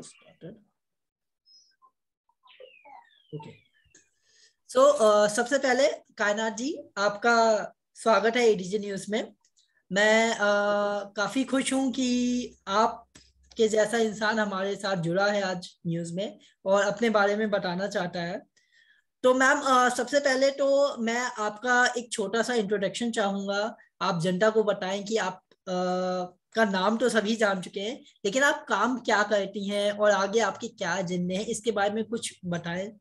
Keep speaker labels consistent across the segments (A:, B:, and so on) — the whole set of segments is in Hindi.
A: started. Okay. So सबसे पहले कायनात जी आपका स्वागत है एडीजी न्यूज में। मैं काफी खुश हूं कि आप के जैसा इंसान हमारे साथ जुड़ा है आज न्यूज में और अपने बारे में बताना चाहता है। तो मैम सबसे पहले तो मैं आपका एक छोटा सा इंट्रोडक्शन चाहूंगा। आप जनता को बताएं कि आप का नाम तो सभी जान चुके हैं, लेकिन आप काम क्या करती हैं और आगे आपके क्या एजेंडे हैं, इसके बारे में कुछ बताएं।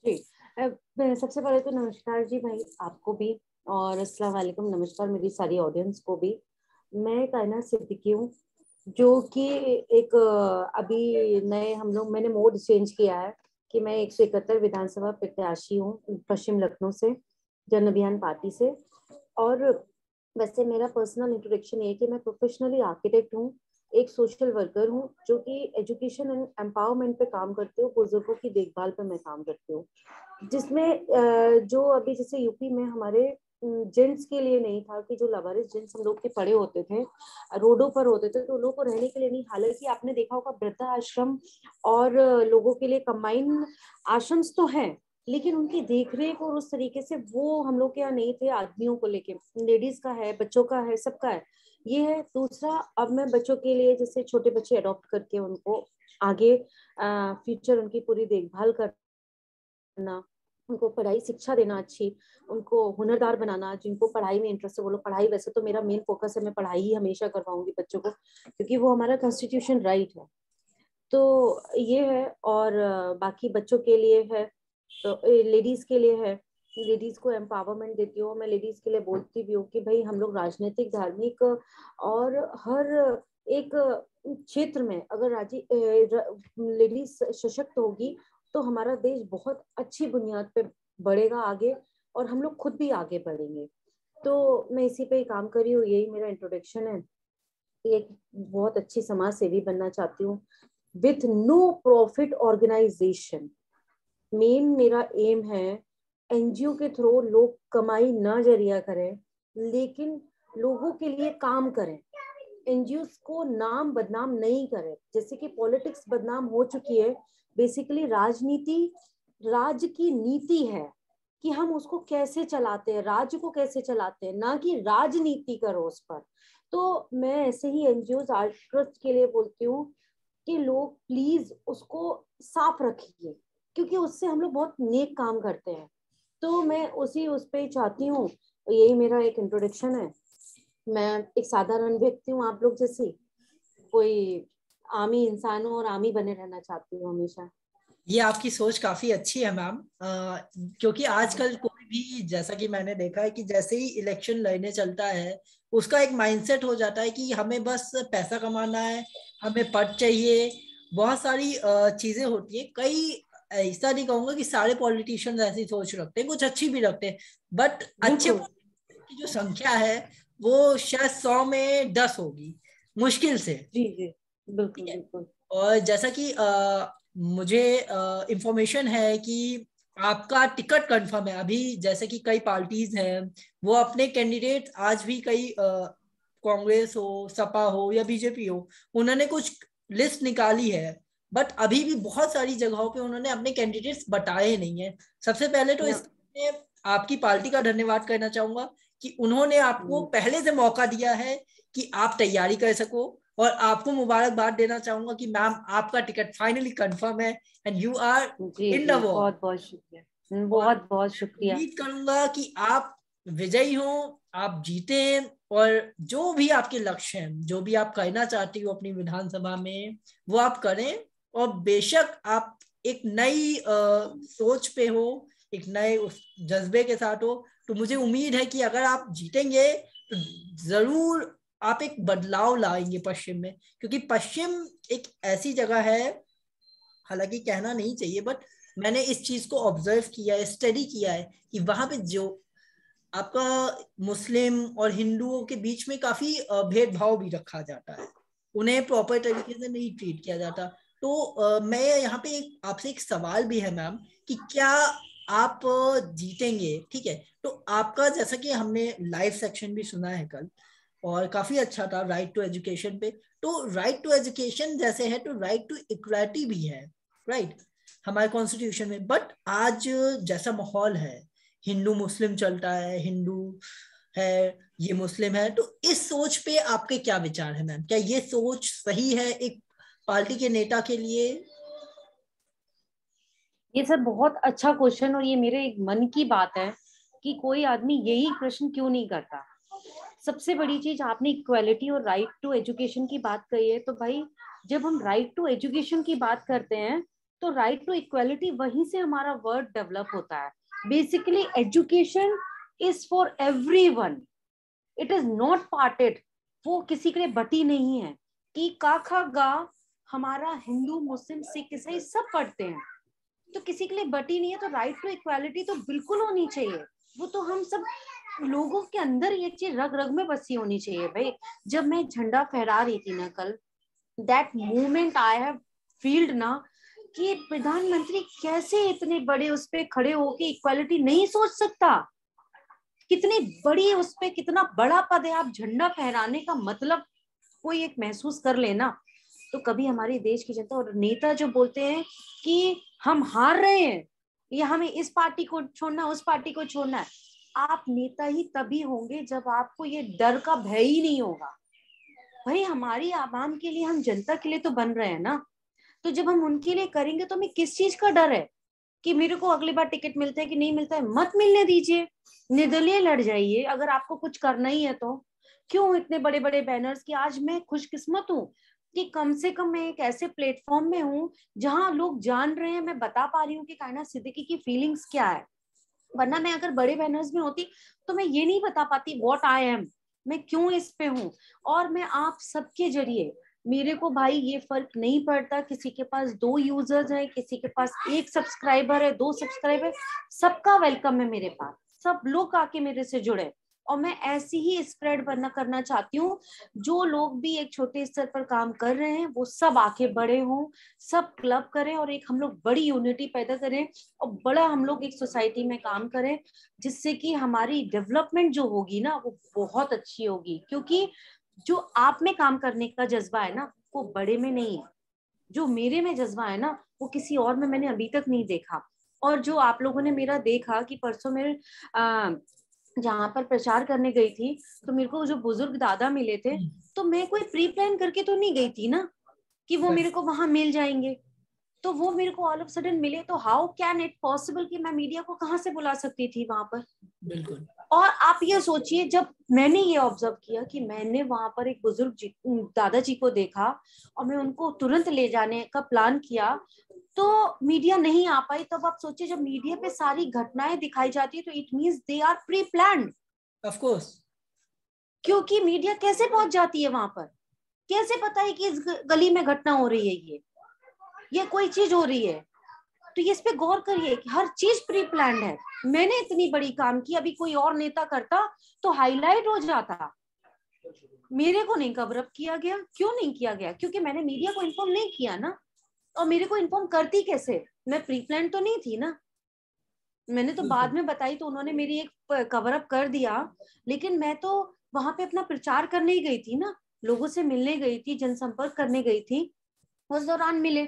B: जी, सबसे पहले तो नमस्कार जी भाई आपको भी, और अस्सलाम वालेकुम, नमस्कार मेरी सारी ऑडियंस को भी। मैं कायनात सिद्दीकी हूँ, जो कि एक अभी नए मैंने मोड चेंज किया है कि मैं 171 विधानसभा प्रत्याशी हूँ पश्चिम लखनऊ से, जन अभियान पार्टी से। और वैसे मेरा पर्सनल इंट्रोडक्शन ये है कि मैं प्रोफेशनली आर्किटेक्ट हूँ, एक सोशल वर्कर हूँ, जो कि एजुकेशन एंड एम्पावरमेंट पे काम करती हूँ, बुजुर्गों की देखभाल पे मैं काम करती हूँ। जिसमें जो अभी जैसे यूपी में हमारे जेंट्स के लिए नहीं था कि जो लावारिस जेंट्स हम लोग के पड़े होते थे, रोडों पर होते थे, तो उन लोगों को रहने के लिए नहीं। हालांकि आपने देखा होगा वृद्धा आश्रम और लोगों के लिए कंबाइन आश्रम्स तो हैं, लेकिन उनकी देखरेख और उस तरीके से वो हम लोग के यहाँ नहीं थे। आदमियों को लेके, लेडीज का है, बच्चों का है, सबका है। ये है। दूसरा, अब मैं बच्चों के लिए जैसे छोटे बच्चे अडॉप्ट करके उनको आगे फ्यूचर उनकी पूरी देखभाल करना, उनको पढ़ाई शिक्षा देना अच्छी, उनको हुनरदार बनाना। जिनको पढ़ाई में इंटरेस्ट है वो लोग पढ़ाई, वैसे तो मेरा मेन फोकस है, मैं पढ़ाई ही हमेशा करवाऊंगी बच्चों को, क्योंकि वो हमारा कॉन्स्टिट्यूशन राइट है। तो ये है। और बाकी बच्चों के लिए है, तो लेडीज के लिए है, लेडीज को एम्पावरमेंट देती हूँ मैं। लेडीज के लिए बोलती भी हूँ कि भाई हम लोग राजनीतिक, धार्मिक और हर एक क्षेत्र में अगर लेडीज सशक्त होगी तो हमारा देश बहुत अच्छी बुनियाद पे बढ़ेगा आगे, और हम लोग खुद भी आगे बढ़ेंगे। तो मैं इसी पे ही काम कर रही हूँ, यही मेरा इंट्रोडक्शन है। एक बहुत अच्छी समाज सेवी बनना चाहती हूँ with no profit organisation. Main मेरा एम है एनजीओ के थ्रू लोग कमाई ना जरिया करें, लेकिन लोगों के लिए काम करें। एनजीओ को नाम बदनाम नहीं करें, जैसे कि पॉलिटिक्स बदनाम हो चुकी है। बेसिकली राजनीति राज्य की नीति है कि हम उसको कैसे चलाते हैं, राज्य को कैसे चलाते हैं, ना कि राजनीति करो उस पर। तो मैं ऐसे ही एनजीओ आर्टिस्ट के लिए बोलती हूँ कि लोग प्लीज उसको साफ रखिए, क्योंकि उससे हम लोग बहुत नेक काम करते हैं। तो मैं उस पे चाहती हूँ, यही मेरा एक इंट्रोडक्शन है। मैं एक साधारण व्यक्ति हूँ, आप लोग जैसी, कोई आमी इंसान हूँ और आमी बने रहना चाहती हूँ हमेशा।
A: ये आपकी सोच काफी अच्छी है मैम, क्योंकि आजकल कोई भी, जैसा कि मैंने देखा है कि जैसे ही इलेक्शन लड़ने चलता है उसका एक माइंडसेट हो जाता है कि हमें बस पैसा कमाना है, हमें पद चाहिए। बहुत सारी चीजें होती है। कई, ऐसा नहीं कहूंगा कि सारे पॉलिटिशियंस ऐसी सोच रखते हैं, कुछ अच्छी भी रखते हैं, बट अच्छे
B: बिल्कुल।
A: politicians की जो संख्या है वो शायद 100 में 10 होगी, मुश्किल से।
B: जी जी,
A: ठीक
B: बिल्कुल
A: है।
B: बिल्कुल।
A: और जैसा कि मुझे इंफॉर्मेशन है कि आपका टिकट कंफर्म है अभी, जैसे कि कई पार्टीज हैं वो अपने कैंडिडेट, आज भी कई कांग्रेस हो, सपा हो या बीजेपी हो, उन्होंने कुछ लिस्ट निकाली है, बट अभी भी बहुत सारी जगहों पे उन्होंने अपने कैंडिडेट्स बताए नहीं है। सबसे पहले तो
B: ना,
A: इसमें आपकी पार्टी का धन्यवाद करना चाहूंगा कि उन्होंने आपको पहले से मौका दिया है कि आप तैयारी कर सको। और आपको मुबारकबाद देना चाहूंगा कि मैम आपका टिकट फाइनली कंफर्म है एंड यू आर
B: जी
A: इन द
B: जी,
A: वॉर।
B: बहुत बहुत शुक्रिया,
A: और
B: बहुत बहुत
A: मैं
B: शुक्रिया।
A: उम्मीद करूंगा कि आप विजयी हो, आप जीते, और जो भी आपके लक्ष्य हैं, जो भी आप करना चाहती हो अपनी विधानसभा में, वो आप करें। और बेशक आप एक नई सोच पे हो, एक नए उस जज्बे के साथ हो, तो मुझे उम्मीद है कि अगर आप जीतेंगे तो जरूर आप एक बदलाव लाएंगे पश्चिम में, क्योंकि पश्चिम एक ऐसी जगह है, हालांकि कहना नहीं चाहिए, बट मैंने इस चीज को ऑब्जर्व किया है, स्टडी किया है कि वहां पे जो आपका मुस्लिम और हिंदुओं के बीच में काफी भेदभाव भी रखा जाता है, उन्हें प्रॉपर तरीके से नहीं ट्रीट किया जाता। तो मैं यहाँ पे आपसे एक सवाल भी है मैम कि क्या आप जीतेंगे, ठीक है, तो आपका, जैसा कि हमने लाइव सेक्शन भी सुना है कल और काफी अच्छा था राइट टू एजुकेशन पे, तो राइट टू एजुकेशन जैसे है तो राइट टू इक्वालिटी भी है, राइट, हमारे कॉन्स्टिट्यूशन में। बट आज जैसा माहौल है, हिंदू मुस्लिम चलता है, हिंदू है ये मुस्लिम है, तो इस सोच पे आपके क्या विचार है मैम? क्या ये सोच सही है एक पार्टी के नेता के लिए?
B: ये सर बहुत अच्छा क्वेश्चन, और ये मेरे एक मन की बात है कि कोई आदमी यही प्रश्न क्यों नहीं करता। सबसे बड़ी चीज आपने इक्वालिटी और राइट टू एजुकेशन की बात कही है, तो भाई जब हम राइट टू एजुकेशन की बात करते हैं तो राइट टू इक्वालिटी वहीं से हमारा वर्ड डेवलप होता है। Basically education is for everyone, it is not parted. वो किसी के लिए बटी नहीं है कि का खा गा हमारा हिंदू मुस्लिम सिख ईसाई सब पढ़ते हैं, तो किसी के लिए बटी नहीं है। तो राइट टू इक्वालिटी तो बिल्कुल होनी चाहिए, वो तो हम सब लोगों के अंदर ये चीज रग रग में बसी होनी चाहिए भाई। जब मैं झंडा फहरा रही थी ना कल, that moment I have field ना कि प्रधानमंत्री कैसे इतने बड़े उस पे खड़े होके इक्वालिटी नहीं सोच सकता। कितनी बड़ी उस पे, कितना बड़ा पद है, आप झंडा फहराने का मतलब कोई एक महसूस कर लेना। तो कभी हमारी देश की जनता और नेता जो बोलते हैं कि हम हार रहे हैं या हमें इस पार्टी को छोड़ना उस पार्टी को छोड़ना है, आप नेता ही तभी होंगे जब आपको ये डर का भय ही नहीं होगा। भाई हमारी आवाम के लिए, हम जनता के लिए तो बन रहे हैं ना, तो जब हम उनके लिए करेंगे तो हमें किस चीज का डर है कि मेरे को अगली बार टिकट मिलता है कि नहीं मिलता है? मत मिलने दीजिए, निर्दलीय लड़ जाइए अगर आपको कुछ करना ही है तो। क्यों इतने बड़े बड़े बैनर्स की? आज मैं खुशकिस्मत हूँ कि कम से कम मैं एक ऐसे प्लेटफॉर्म में हूँ जहां लोग जान रहे हैं, मैं बता पा रही हूँ कि कायनात सिद्दीकी की फीलिंग्स क्या है। वरना मैं अगर बड़े बैनर्स में होती तो मैं ये नहीं बता पाती व्हाट आई एम, मैं क्यों इस पे हूँ। और मैं आप सबके जरिए, मेरे को भाई ये फर्क नहीं पड़ता किसी के पास 2 यूजर्स है, किसी के पास 1 सब्सक्राइबर है, 2 सब्सक्राइबर, सबका वेलकम है मेरे पास। सब लोग आके मेरे से जुड़े, और मैं ऐसी ही स्प्रेड करना चाहती हूँ। जो लोग भी एक छोटे स्तर पर काम कर रहे हैं वो सब आके बड़े हों, सब क्लब करें और एक हम लोग बड़ी यूनिटी पैदा करें, और बड़ा हम लोग एक सोसाइटी में काम करें, जिससे कि हमारी डेवलपमेंट जो होगी ना वो बहुत अच्छी होगी। क्योंकि जो आप में काम करने का जज्बा है ना वो बड़े में नहीं है, जो मेरे में जज्बा है ना वो किसी और में मैंने अभी तक नहीं देखा। और जो आप लोगों ने मेरा देखा कि परसों मेरे जहाँ पर प्रचार करने गई थी, तो मेरे को जो बुजुर्ग दादा मिले थे, तो मैं कोई प्री प्लान करके तो नहीं गई थी ना कि वो मेरे को वहां मिल जाएंगे। तो वो मेरे को ऑल ऑफ सडन मिले, तो हाउ कैन इट पॉसिबल कि मैं मीडिया को कहाँ से बुला सकती थी वहां पर?
A: बिल्कुल।
B: और आप ये सोचिए, जब मैंने ये ऑब्जर्व किया कि मैंने वहां पर एक बुजुर्ग जी, दादाजी को देखा, और मैं उनको तुरंत ले जाने का प्लान किया, तो मीडिया नहीं आ पाई। तब आप सोचिए, जब मीडिया पे सारी घटनाएं दिखाई जाती है तो it means they are pre planned.
A: Of course.
B: क्योंकि मीडिया कैसे पहुंच जाती है वहां पर? कैसे पता है कि इस गली में घटना हो रही है, ये कोई चीज हो रही है? तो ये इस पे गौर करिए कि हर चीज प्री प्लान्ड है। मैंने इतनी बड़ी काम की, अभी कोई और नेता करता तो हाईलाइट हो जाता, मेरे को नहीं कवर अप किया गया। क्यों नहीं किया गया? क्योंकि मैंने मीडिया को इन्फॉर्म नहीं किया ना। और मेरे को इन्फॉर्म करती कैसे? मैं प्री प्लान तो नहीं थी ना, मैंने तो बाद में बताई तो उन्होंने मेरी एक कवर अप कर दिया। लेकिन मैं तो वहां पे अपना प्रचार करने ही गई थी ना, लोगों से मिलने गई थी, जनसंपर्क करने गई थी। उस दौरान मिले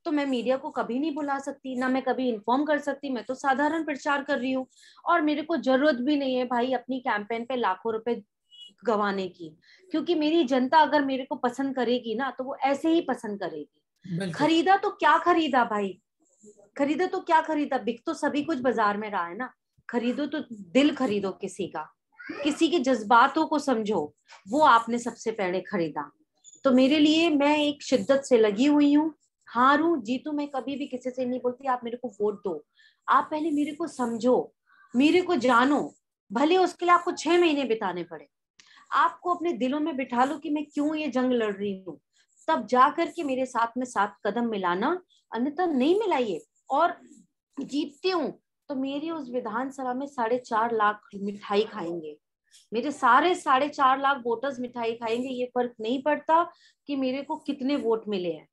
B: तो मैं मीडिया को कभी नहीं बुला सकती, ना मैं कभी इन्फॉर्म कर सकती। मैं तो साधारण प्रचार कर रही हूँ, और मेरे को जरूरत भी नहीं है भाई अपनी कैंपेन पे लाखों रुपए गंवाने की। क्योंकि मेरी जनता अगर मेरे को पसंद करेगी ना तो वो ऐसे ही पसंद करेगी। खरीदा तो क्या खरीदा भाई, खरीदो तो क्या खरीदा? बिक तो सभी कुछ बाजार में रहा है ना। खरीदो तो दिल खरीदो किसी का, किसी के जज्बातों को समझो, वो आपने सबसे पहले खरीदा। तो मेरे लिए, मैं एक शिद्दत से लगी हुई हूँ, हारूं जीतू मैं कभी भी किसी से नहीं बोलती आप मेरे को वोट दो। आप पहले मेरे को समझो, मेरे को जानो, भले उसके लिए आपको 6 महीने बिताने पड़े। आपको अपने दिलों में बिठा लो कि मैं क्यों ये जंग लड़ रही हूँ, तब जाकर के मेरे साथ में 7 कदम मिलाना, अन्यथा नहीं मिलाइए। और जीतती हूँ तो मेरी उस विधानसभा में 4.5 लाख मिठाई खाएंगे, मेरे सारे 4.5 लाख वोटर्स मिठाई खाएंगे। ये फर्क नहीं पड़ता कि मेरे को कितने वोट मिले हैं,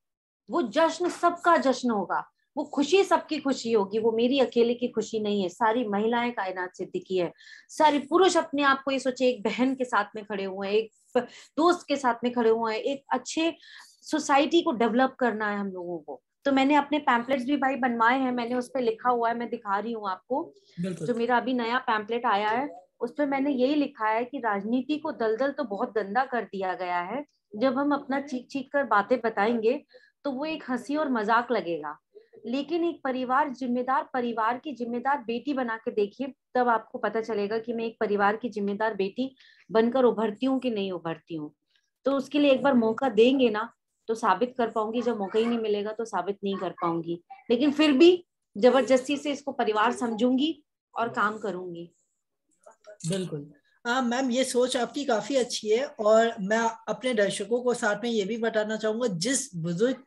B: वो जश्न सबका जश्न होगा, वो खुशी सबकी खुशी होगी। वो मेरी अकेले की खुशी नहीं है, सारी महिलाएं कायनात सिद्दीकी है, सारे पुरुष अपने आप को ये सोचे एक बहन के साथ में खड़े हुए हैं, एक दोस्त के साथ में खड़े हुए हैं, एक अच्छे सोसाइटी को डेवलप करना है हम लोगों को। तो मैंने अपने पैम्पलेट्स भी भाई बनवाए हैं, मैंने उस पर लिखा हुआ है, मैं दिखा रही हूँ आपको।
A: बिल्कुल
B: जो मेरा अभी नया पैम्पलेट आया है उस पर मैंने यही लिखा है कि राजनीति को दलदल तो बहुत गंदा कर दिया गया है, जब हम अपना चीख चीख कर बातें बताएंगे तो वो एक हंसी और मजाक लगेगा, लेकिन एक परिवार जिम्मेदार, परिवार की जिम्मेदार बेटी बना के देखिए, तब आपको पता चलेगा कि मैं एक परिवार की जिम्मेदार बेटी बनकर उभरती हूँ कि नहीं उभरती हूँ। तो उसके लिए एक बार मौका देंगे ना तो साबित कर पाऊंगी, जब मौका ही नहीं मिलेगा तो साबित नहीं कर पाऊंगी, लेकिन फिर भी जबरदस्ती से इसको परिवार समझूंगी और काम करूंगी।
A: बिल्कुल। मैम ये सोच आपकी काफी अच्छी है, और मैं अपने दर्शकों को साथ में ये भी बताना चाहूंगा, जिस बुजुर्ग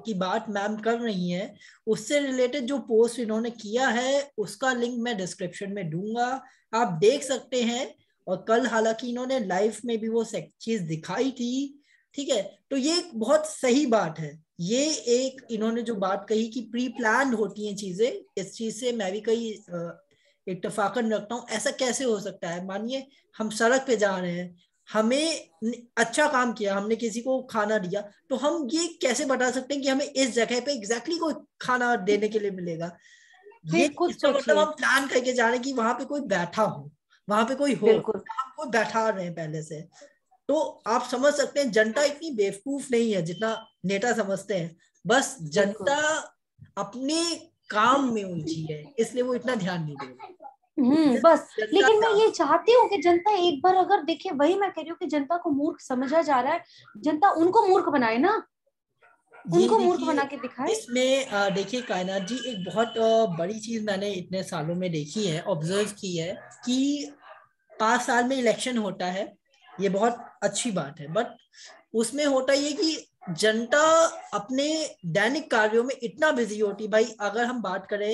A: की बात मैम कर रही हैं उससे रिलेटेड जो पोस्ट इन्होंने किया है उसका लिंक मैं डिस्क्रिप्शन में दूंगा, आप देख सकते हैं। और कल हालांकि इन्होंने लाइव में भी वो चीज दिखाई थी, ठीक है। तो ये एक बहुत सही बात है। ये एक इन्होंने जो बात कही कि प्री प्लान होती हैं चीजें, इस चीज से मैं भी कई इत्तेफाकन रखता हूँ। ऐसा कैसे हो सकता है? मानिए हम सड़क पे जा रहे हैं, हमें अच्छा काम किया, हमने किसी को खाना दिया, तो हम ये कैसे बता सकते हैं कि हमें इस जगह पे एग्जैक्टली कोई खाना देने के लिए मिलेगा? ये
B: फिर खुद
A: इसका मतलब
B: सोचिए।
A: हम प्लान करके जा रहे हैं कि वहां पे कोई बैठा हो, वहां पे कोई हो,
B: बिल्कुल
A: हम कोई बैठा रहे हैं पहले से। तो आप समझ सकते हैं जनता इतनी बेवकूफ नहीं है जितना नेता समझते हैं। बस जनता
B: बिल्कुल।
A: अपने काम में उलझी है, इसलिए वो इतना ध्यान नहीं दे रही।
B: बस।
A: जनता
B: लेकिन मैं
A: क्या।
B: ये चाहती हूँ कि जनता एक बार अगर देखे, वही मैं कह रही हूँ कि जनता को मूर्ख समझा जा रहा है, जनता उनको मूर्ख बनाए ना,
A: ये
B: उनको मूर्ख
A: देखिए,
B: बना के दिखाए।
A: इसमें देखिए कायनात जी, एक बहुत बड़ी चीज मैंने इतने सालों में देखी है, ऑब्जर्व की है, कि 5 साल में इलेक्शन होता है, ये बहुत अच्छी बात है, बट उसमें होता ये कि जनता अपने दैनिक कार्यों में इतना बिजी होती। भाई अगर हम बात करें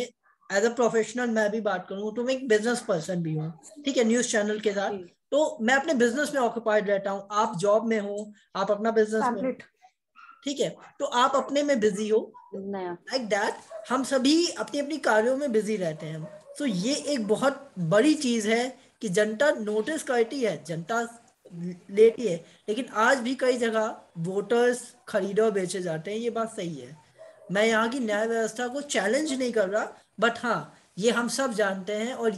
A: एज अ प्रोफेशनल, मैं भी बात करूँ तो मैं एक बिजनेस पर्सन भी हूँ, ठीक है, न्यूज चैनल के साथ।
B: जी।
A: तो मैं अपने बिजनेस में ऑक्यूपाइड रहता हूँ, आप जॉब में हो, आप अपना बिजनेस में हो,
B: पैम्पलेट
A: ठीक है, तो आप अपने में बिजी हो,
B: नया।
A: Like that. हम सभी अपनी अपनी कार्यों में बिजी रहते हैं। तो ये एक बहुत बड़ी चीज है कि जनता नोटिस करती है, जनता लेती है, लेकिन आज भी कई जगह वोटर्स खरीदे और बेचे जाते हैं, ये बात सही है। मैं यहाँ की न्याय व्यवस्था को चैलेंज नहीं कर रहा, बट हाँ, ये हम सब जानते हैं, और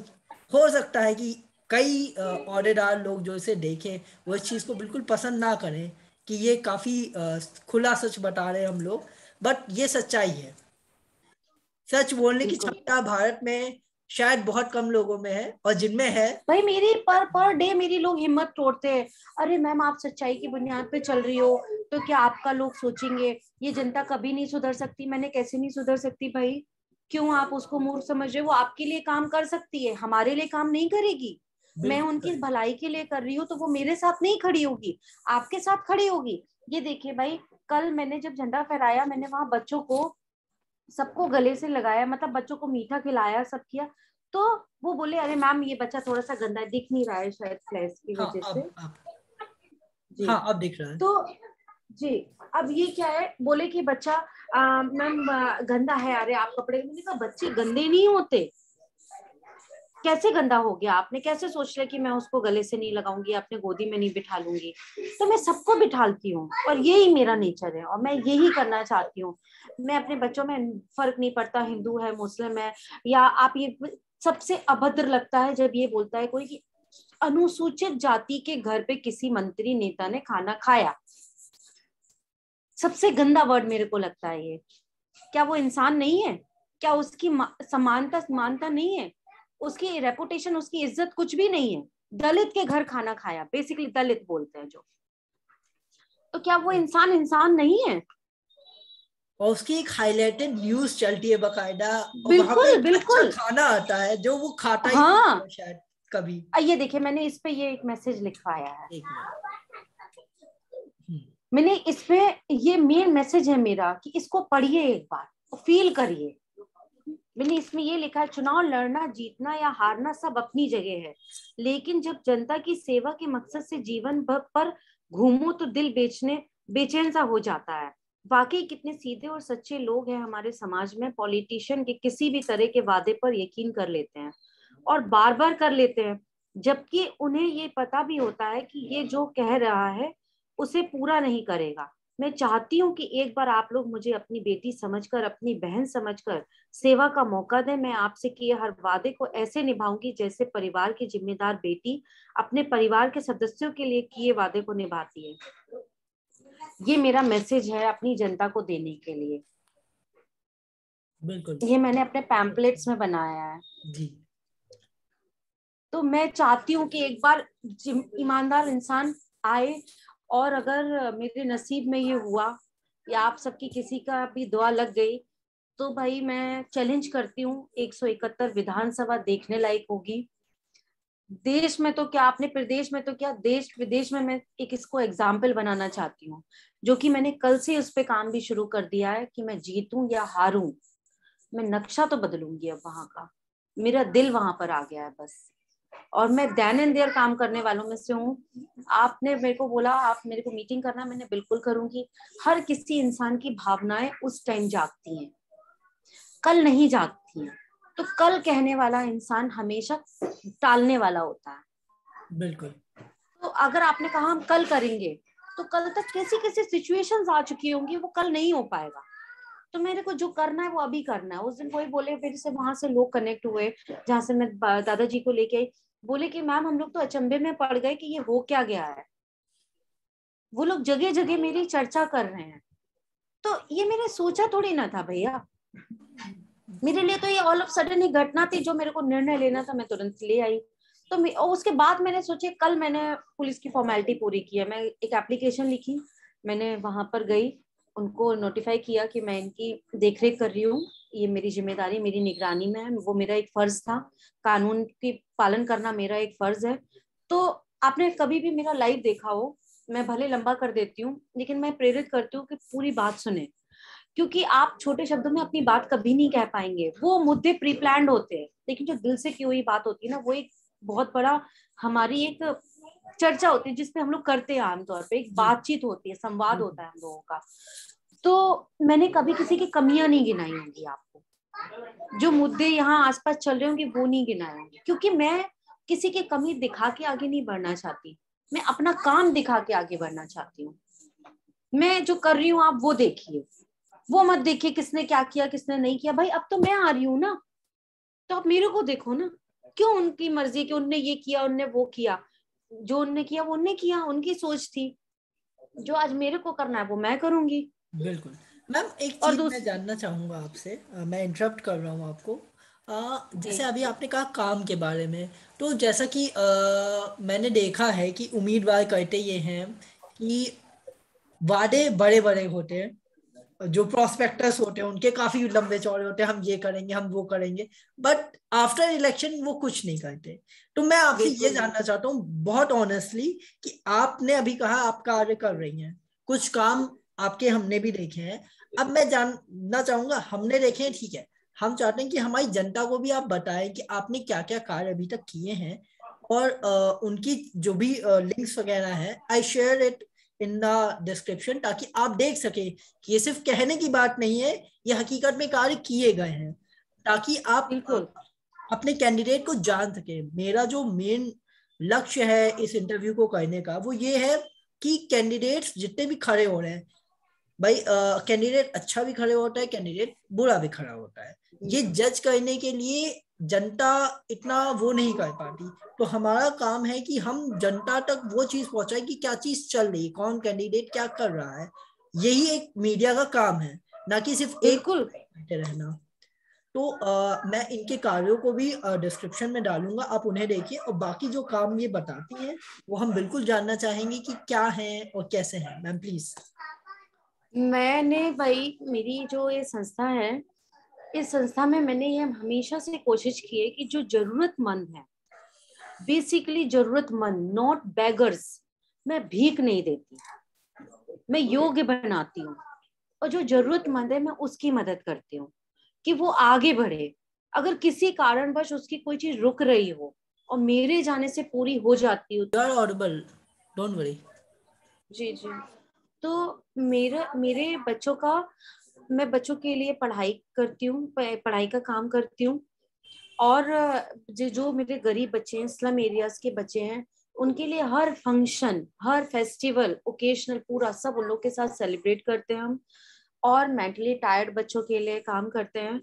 A: हो सकता है कि कई औहदेदार लोग जो इसे देखें वो इस चीज़ को बिल्कुल पसंद ना करें कि ये काफ़ी खुला सच बता रहे हैं हम लोग, बट ये सच्चाई है। सच बोलने की
B: बिल्कुल
A: क्षमता भारत में शायद बहुत कम लोगों में है, और जिनमें है।
B: भाई, मेरी पर डे मेरी लोग हिम्मत तोड़ते हैं। अरे मैम, आप सच्चाई की बुनियाद पे चल रही हो तो क्या आपका लोग सोचेंगे? ये जनता कभी नहीं सुधर सकती। मैंने कैसे नहीं सुधर सकती भाई? क्यों आप उसको मूर्ख समझ रहे हो? वो आपके लिए काम कर सकती है, हमारे लिए काम नहीं करेगी। मैं
A: बिल्कुल
B: उनकी
A: करें।
B: भलाई के लिए कर रही हूँ तो वो मेरे साथ नहीं खड़ी होगी, आपके साथ खड़ी होगी। ये देखिए भाई, कल मैंने जब झंडा फहराया, मैंने वहां बच्चों को सबको गले से लगाया, मतलब बच्चों को मीठा खिलाया, सब किया। तो वो बोले अरे मैम ये बच्चा थोड़ा सा गंदा है, दिख नहीं रहा है शायद फ्लैश की
A: हाँ
B: वजह से।
A: अब
B: जी।
A: हाँ अब दिख रहा है।
B: तो जी, अब ये क्या है, बोले कि बच्चा मैम गंदा है। अरे आप कपड़े, मैंने कहा बच्चे गंदे नहीं होते। कैसे गंदा हो गया? आपने कैसे सोच लिया कि मैं उसको गले से नहीं लगाऊंगी, अपने गोदी में नहीं बिठा लूंगी? तो मैं सबको बिठालती हूँ, और यही मेरा नेचर है, और मैं यही करना चाहती हूँ। मैं अपने बच्चों में फर्क नहीं पड़ता, हिंदू है मुस्लिम है या आप ये। सबसे अभद्र लगता है जब ये बोलता है कोई कि अनुसूचित जाति के घर पे किसी मंत्री नेता ने खाना खाया। सबसे गंदा वर्ड मेरे को लगता है ये। क्या वो इंसान नहीं है? क्या उसकी समानता समानता नहीं है? उसकी रेपुटेशन, उसकी इज्जत कुछ भी नहीं है? दलित के घर खाना खाया, बेसिकली दलित बोलते हैं जो, तो क्या वो इंसान इंसान नहीं है?
A: और उसकी एक हाईलाइटेड न्यूज चलती है बकायदा, और वहां पे
B: बिल्कुल
A: एक अच्छा
B: बिल्कुल।
A: खाना आता है जो वो खाता ही नहीं
B: हाँ,
A: होगा शायद कभी।
B: ये देखिए मैंने इस पे ये एक मैसेज लिखवाया है।
A: एक मिनट। हम्म।
B: मैंने इस पे, ये मेन मैसेज है मेरा कि इसको पढ़िए एक बार, फील करिए। मैंने इसमें ये लिखा है, चुनाव लड़ना जीतना या हारना सब अपनी जगह है, लेकिन जब जनता की सेवा के मकसद से जीवन भर पर घूमो तो दिल बेचैन सा हो जाता है। वाकई कितने सीधे और सच्चे लोग हैं हमारे समाज में। पॉलिटिशियन के किसी भी तरह के वादे पर यकीन कर लेते हैं और बार बार कर लेते हैं। जबकि उन्हें ये पता भी होता है कि ये जो कह रहा है उसे पूरा नहीं करेगा। मैं चाहती हूँ कि एक बार आप लोग मुझे अपनी बेटी समझकर, अपनी बहन समझकर सेवा का मौका दें। मैं आपसे किए हर वादे को ऐसे निभाऊंगी जैसे परिवार की जिम्मेदार बेटी अपने परिवार के सदस्यों के लिए किए वादे को निभाती है। ये मेरा मैसेज है अपनी जनता को देने के लिए।
A: बिल्कुल
B: ये मैंने अपने पैम्पलेट्स में बनाया है।
A: जी।
B: तो मैं चाहती हूँ कि एक बार ईमानदार इंसान आए, और अगर मेरे नसीब में ये हुआ या आप सबकी किसी का भी दुआ लग गई, तो भाई मैं चैलेंज करती हूँ 171 विधानसभा देखने लायक होगी। देश में तो क्या, अपने प्रदेश में तो क्या, देश विदेश में मैं एक इसको एग्जाम्पल बनाना चाहती हूँ, जो कि मैंने कल से उस पे काम भी शुरू कर दिया है कि मैं जीतूं या हारूं, मैं नक्शा तो बदलूंगी अब वहां का। मेरा दिल वहां पर आ गया है बस। और मैं देन एंड देयर काम करने वालों में से हूँ। आपने मेरे को बोला आप मेरे को मीटिंग करना, मैंने बिल्कुल करूंगी। हर किसी इंसान की भावनाएं उस टाइम जागती हैं, कल नहीं जागती हैं। तो कल कहने वाला इंसान हमेशा टालने वाला होता है।
A: बिल्कुल
B: तो अगर आपने कहा हम कल करेंगे, तो कल तक कैसी कैसी सिचुएशंस आ चुकी होंगी, वो कल नहीं हो पाएगा। तो मेरे को जो करना है वो अभी करना है। उस दिन कोई बोले, मेरे से वहां से लोग कनेक्ट हुए जहां से मैं दादाजी को लेके आई, बोले कि मैम हम लोग तो अचंभे में पड़ गए कि ये हो क्या गया है। वो लोग जगह जगह मेरी चर्चा कर रहे हैं। तो ये मैंने सोचा थोड़ी ना था भैया। मेरे लिए तो ये ऑल ऑफ सडन ही घटना थी, जो मेरे को निर्णय लेना था मैं तुरंत ले आई। तो और उसके बाद मैंने सोचे, कल मैंने पुलिस की फॉर्मेलिटी पूरी की है। मैं एक एप्लीकेशन लिखी, मैंने वहां पर गई, उनको नोटिफाई किया कि मैं इनकी देखरेख कर रही हूँ, ये मेरी जिम्मेदारी मेरी निगरानी में है, वो मेरा एक फर्ज था, कानून की पालन करना मेरा एक फर्ज है। तो आपने कभी भी मेरा लाइव देखा हो, मैं भले लंबा कर देती हूँ लेकिन मैं प्रेरित करती हूँ कि पूरी बात सुने, क्योंकि आप छोटे शब्दों में अपनी बात कभी नहीं कह पाएंगे। वो मुद्दे प्री प्लान्ड होते हैं, लेकिन जो दिल से की हुई बात होती है ना, वो एक बहुत बड़ा हमारी एक चर्चा होती है जिसपे हम लोग करते हैं। आमतौर पे एक
A: जी।
B: बातचीत होती है, संवाद
A: बिल्कुल
B: होता है हम लोगों का। तो मैंने कभी किसी की कमियां नहीं गिनाई होंगी आपको, जो मुद्दे यहाँ आसपास चल रहे होंगे वो नहीं गिनाए होंगे, क्योंकि मैं किसी की कमी दिखा के आगे नहीं बढ़ना चाहती। मैं अपना काम दिखा के आगे बढ़ना चाहती हूँ। मैं जो कर रही हूँ आप वो देखिए, वो मत देखिए किसने क्या किया किसने नहीं किया। भाई अब तो मैं आ रही हूँ ना, तो आप मेरे को देखो ना। क्यों उनकी मर्जी कि उनने ये किया उनने वो किया, जो उनने किया वो उनने किया, उनकी सोच थी। जो आज मेरे को करना है वो मैं करूंगी।
A: बिल्कुल। मैम एक
B: और
A: चीज मैं
B: दोस्त
A: जानना चाहूंगा आपसे, मैं इंटरप्ट कर रहा हूँ आपको।
B: जी
A: जैसे अभी आपने कहा काम के बारे में, तो जैसा कि मैंने देखा है कि उम्मीदवार करते ये हैं कि वादे बड़े बड़े होते हैं, जो प्रोस्पेक्टस होते हैं उनके काफी लंबे चौड़े होते हैं, हम ये करेंगे हम वो करेंगे, बट आफ्टर इलेक्शन वो कुछ नहीं करते। तो मैं आपसे ये
B: बिल्कुल
A: जानना चाहता हूँ बहुत ऑनेस्टली कि आपने अभी कहा आप कार्य कर रही हैं, कुछ काम आपके हमने भी देखे हैं। अब मैं जानना चाहूंगा, हमने देखे हैं ठीक है, हम चाहते हैं कि हमारी जनता को भी आप बताएं कि आपने क्या क्या कार्य अभी तक किए हैं, और उनकी जो भी लिंक्स वगैरह हैं, I share it in the description, ताकि आप देख सके कि ये सिर्फ कहने की बात नहीं है, ये हकीकत में कार्य किए गए हैं, ताकि आप
B: बिल्कुल
A: अपने कैंडिडेट को जान सके। मेरा जो मेन लक्ष्य है इस इंटरव्यू को करने का वो ये है कि कैंडिडेट्स जितने भी खड़े हो रहे हैं, भाई कैंडिडेट अच्छा भी खड़े होता है, कैंडिडेट बुरा भी खड़ा होता है, ये
B: बिल्कुल
A: जज करने के लिए जनता इतना वो नहीं कर पाती। तो हमारा काम है कि हम जनता तक वो चीज पहुंचाए कि क्या चीज चल रही, कौन कैंडिडेट क्या कर रहा है। यही एक मीडिया का काम है, ना कि सिर्फ एक
B: बिल्कुल
A: बैठे रहना। तो मैं इनके कार्यों को भी डिस्क्रिप्शन में डालूंगा, आप उन्हें देखिए, और बाकी जो काम ये बताती हैं वो हम बिल्कुल जानना चाहेंगे कि क्या है और कैसे हैं। Ma'am please.
B: मैंने भाई, मेरी जो ये संस्था है, इस संस्था में मैंने ये हमेशा से कोशिश की है कि जो जरूरतमंद है, बेसिकली जरूरतमंद, नॉट बेगर्स, मैं भीख नहीं देती, मैं योग्य बनाती हूँ। और जो जरूरतमंद है मैं उसकी मदद करती हूँ कि वो आगे बढ़े। अगर किसी कारणवश उसकी कोई चीज रुक रही हो और मेरे जाने से पूरी हो जाती हो।
A: You are audible, don't worry.
B: जी जी। तो मेरा, मेरे बच्चों का, मैं बच्चों के लिए पढ़ाई करती हूँ, पढ़ाई का काम करती हूँ। और जो मेरे गरीब बच्चे हैं, स्लम एरियाज के बच्चे हैं, उनके लिए हर फंक्शन, हर फेस्टिवल, ओकेशनल पूरा सब उन लोग के साथ सेलिब्रेट करते हैं हम। और मेंटली टायर्ड बच्चों के लिए काम करते हैं।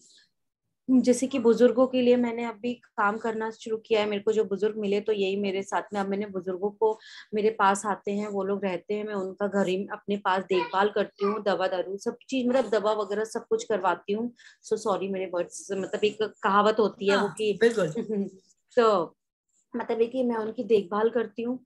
B: जैसे कि बुजुर्गों के लिए मैंने अभी काम करना शुरू किया है। मेरे को जो बुजुर्ग मिले तो यही मेरे साथ में, अब मैंने बुजुर्गों को मेरे पास आते हैं, वो लोग रहते हैं, मैं उनका घर ही अपने पास देखभाल करती हूँ, दवा दारू सब चीज, मतलब दवा वगैरह सब कुछ करवाती हूँ। सो सॉरी मेरे वर्ड्स, मतलब एक कहावत होती है वो
A: हाँ
B: कि
A: बिल्कुल।
B: तो मतलब है कि मैं उनकी देखभाल करती हूँ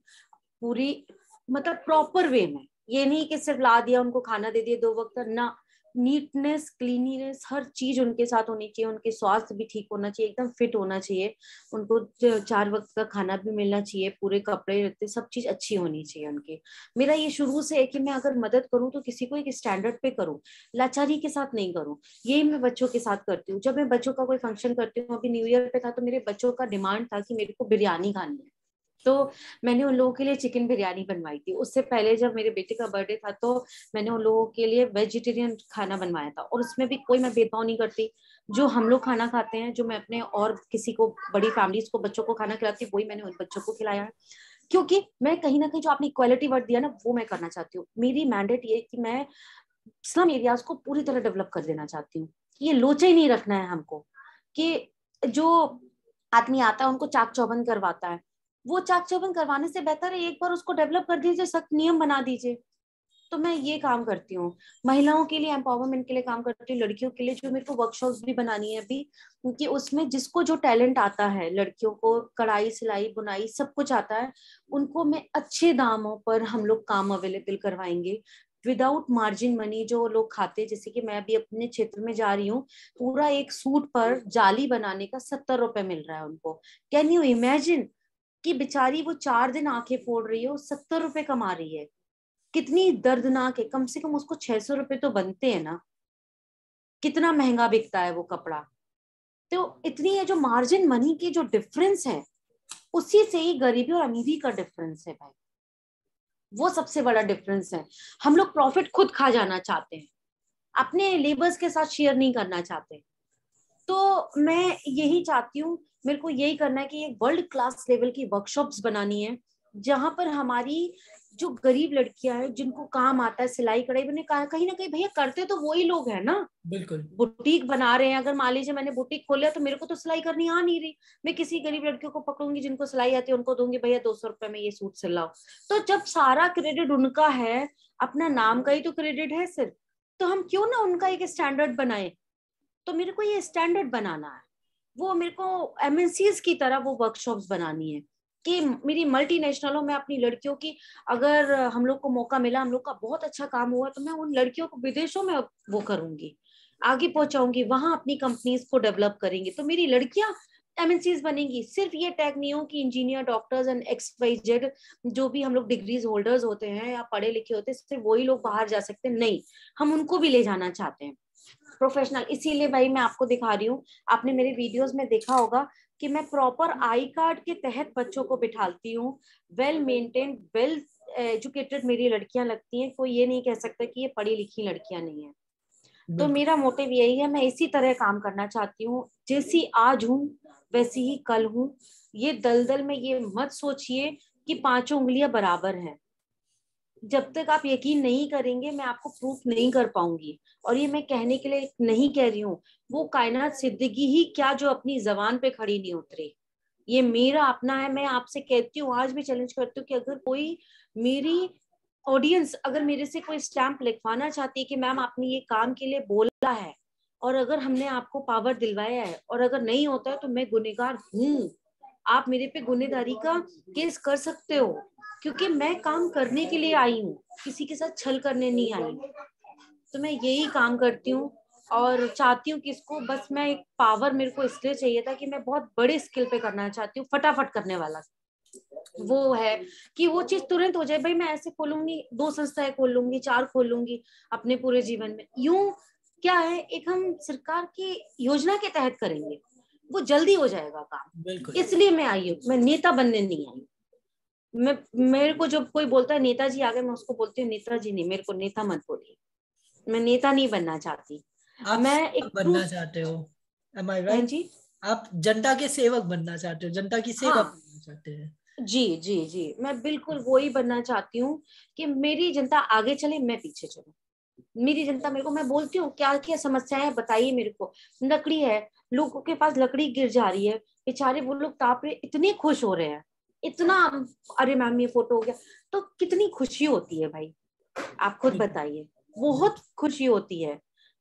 B: पूरी, मतलब प्रॉपर वे में। ये नहीं कि सिर्फ ला दिया, उनको खाना दे दिया 2 वक्त ना, नीटनेस, क्लीनीनेस, हर चीज उनके साथ होनी चाहिए। उनके स्वास्थ्य भी ठीक होना चाहिए, एकदम फिट होना चाहिए। उनको 4 वक्त का खाना भी मिलना चाहिए, पूरे कपड़े रहते, सब चीज अच्छी होनी चाहिए उनकी। मेरा ये शुरू से है कि मैं अगर मदद करूँ तो किसी को एक स्टैंडर्ड पे करूँ, लाचारी के साथ नहीं करूँ। यही मैं बच्चों के साथ करती हूँ। जब मैं बच्चों का कोई फंक्शन करती हूँ, अभी न्यू ईयर पे था तो मेरे बच्चों का डिमांड था कि मेरे को बिरयानी खानी है, तो मैंने उन लोगों के लिए चिकन बिरयानी बनवाई थी। उससे पहले जब मेरे बेटे का बर्थडे था तो मैंने उन लोगों के लिए वेजिटेरियन खाना बनवाया था, और उसमें भी कोई मैं भेदभाव नहीं करती। जो हम लोग खाना खाते हैं, जो मैं अपने और किसी को, बड़ी फैमिलीज को, बच्चों को खाना खिलाती हूँ, वही मैंने उन बच्चों को खिलाया है। क्योंकि मैं कहीं ना कहीं जो आपने इक्वालिटी वर्ड दिया ना, वो मैं करना चाहती हूँ। मेरी मैंडेट ये है कि मैं स्लम एरियाज को पूरी तरह डेवलप कर देना चाहती हूँ। ये लोचा ही नहीं रखना है हमको कि जो आदमी आता है उनको चाक चौबंद करवाता है। वो चाक चौबंद करवाने से बेहतर है एक बार उसको डेवलप कर दीजिए, सख्त नियम बना दीजिए। तो मैं ये काम करती हूँ, महिलाओं के लिए एम्पावरमेंट के लिए काम करती हूँ, लड़कियों के लिए जो मेरे को वर्कशॉप्स भी बनानी है अभी, क्योंकि उसमें जिसको जो टैलेंट आता है, लड़कियों को कढ़ाई सिलाई बुनाई सब कुछ आता है, उनको मैं अच्छे दामों पर हम लोग काम अवेलेबल करवाएंगे, विदाउट मार्जिन मनी जो लोग खाते हैं। जैसे कि मैं अभी अपने क्षेत्र में जा रही हूँ, पूरा एक सूट पर जाली बनाने का 70 रुपए मिल रहा है उनको। कैन यू इमेजिन कि बेचारी वो 4 दिन आंखें फोड़ रही है, वो 70 रुपए कमा रही है। कितनी दर्दनाक है। कम से कम उसको 600 रुपए तो बनते हैं ना। कितना महंगा बिकता है वो कपड़ा। तो इतनी है, जो मार्जिन मनी की जो डिफरेंस है, उसी से ही गरीबी और अमीरी का डिफरेंस है भाई। वो सबसे बड़ा डिफरेंस है। हम लोग प्रॉफिट खुद खा जाना चाहते हैं, अपने लेबर्स के साथ शेयर नहीं करना चाहते। तो मैं यही चाहती हूँ, मेरे को यही करना है कि एक वर्ल्ड क्लास लेवल की वर्कशॉप्स बनानी है, जहां पर हमारी जो गरीब लड़कियां हैं, जिनको काम आता है सिलाई कढ़ाई, मैंने कहा कहीं ना कहीं भैया करते तो वही लोग हैं ना।
A: बिल्कुल।
B: बुटीक बना रहे हैं, अगर मान लीजिए मैंने बुटीक खोला तो मेरे को तो सिलाई करनी आ नहीं रही, मैं किसी गरीब लड़कियों को पकड़ूंगी जिनको सिलाई आती है, उनको दूंगी भैया 200 रुपए में ये सूट सिलाओ। तो जब सारा क्रेडिट उनका है, अपना नाम का ही तो क्रेडिट है सिर्फ, तो हम क्यों ना उनका एक स्टैंडर्ड बनाए। तो मेरे को ये स्टैंडर्ड बनाना है, वो मेरे को एमएनसीज की तरह वो वर्कशॉप्स बनानी है कि मेरी मल्टीनेशनलों में अपनी लड़कियों की, अगर हम लोग को मौका मिला, हम लोग का बहुत अच्छा काम हुआ, तो मैं उन लड़कियों को विदेशों में वो करूंगी, आगे पहुंचाऊंगी, वहां अपनी कंपनीज को डेवलप करेंगे, तो मेरी लड़कियां एमएनसीज बनेंगी। सिर्फ ये टैग नहीं हो कि इंजीनियर, डॉक्टर्स एंड XYZ, जो भी हम लोग डिग्रीज होल्डर्स होते हैं या पढ़े लिखे होते हैं, सिर्फ वही लोग बाहर जा सकते हैं, नहीं, हम उनको भी ले जाना चाहते हैं प्रोफेशनल। इसीलिए भाई मैं आपको दिखा रही हूँ, आपने मेरे वीडियोस में देखा होगा कि मैं प्रॉपर आई कार्ड के तहत बच्चों को बिठाती हूँ। वेल मेंटेन्ड, वेल एजुकेटेड मेरी लड़कियां लगती हैं, कोई ये नहीं कह सकता कि ये पढ़ी लिखी लड़कियां नहीं है। तो
A: बिल्कुल।
B: मेरा मोटिव यही है, मैं इसी तरह काम करना चाहती हूँ, जैसी आज हूँ वैसी ही कल हूँ। ये दलदल में ये मत सोचिए कि 5 उंगलियां बराबर हैं। जब तक आप यकीन नहीं करेंगे, मैं आपको प्रूफ नहीं कर पाऊंगी। और ये मैं कहने के लिए नहीं कह रही हूँ, वो कायनात सिद्दीकी ही क्या जो अपनी जबान पे खड़ी नहीं उतरी। ये मेरा अपना है। मैं आपसे कहती हूँ, आज भी चैलेंज करती हूँ कि अगर कोई मेरी ऑडियंस अगर मेरे से कोई स्टैंप लिखवाना चाहती है कि मैम आपने ये काम के लिए बोला है, और अगर हमने आपको पावर दिलवाया है, और अगर नहीं होता है तो मैं गुनहगार हूँ, आप मेरे पे गुनहगारी का केस कर सकते हो, क्योंकि मैं काम करने के लिए आई हूँ, किसी के साथ छल करने नहीं आई हूँ। तो मैं यही काम करती हूँ, और चाहती हूँ कि इसको बस मैं एक पावर मेरे को इसलिए चाहिए था कि मैं बहुत बड़े स्किल पे करना चाहती हूँ, फटाफट करने वाला वो है कि वो चीज तुरंत हो जाए। भाई मैं ऐसे खोलूंगी, 2 संस्थाएं खोल लूंगी, 4 खोल लूंगी अपने पूरे जीवन में, यूं क्या है, एक हम सरकार की योजना के तहत करेंगे, वो जल्दी हो जाएगा काम।
A: बिल्कुल।
B: इसलिए मैं आई हूँ, मैं नेता बनने नहीं आई। मैं, मेरे को जब कोई बोलता है नेताजी आ गए, मैं उसको बोलती हूँ नेताजी नहीं, मेरे को नेता मत बोलिए, मैं नेता नहीं बनना चाहती।
A: आप
B: मैं एक
A: सेवक बनना
B: ट्रूथ,
A: चाहते हो, एम आई
B: हाँ
A: राइट?
B: जी,
A: आप जनता के सेवक बनना चाहते हो, जनता की सेवा
B: हाँ
A: करना चाहते हैं।
B: जी जी जी, मैं बिल्कुल वही बनना चाहती हूँ कि मेरी जनता आगे चले, मैं पीछे चलूं। मेरी जनता मेरे को, मैं बोलती हूँ क्या क्या समस्याएं है बताइए मेरे को। लकड़ी है, लोगों के पास लकड़ी गिर जा रही है, बेचारे वो लोग ताप रहे, इतने खुश हो रहे हैं, इतना, अरे मैम ये फोटो हो गया, तो कितनी खुशी होती है भाई, आप खुद
A: बिल्कुल।
B: बताइए, बहुत खुशी होती है।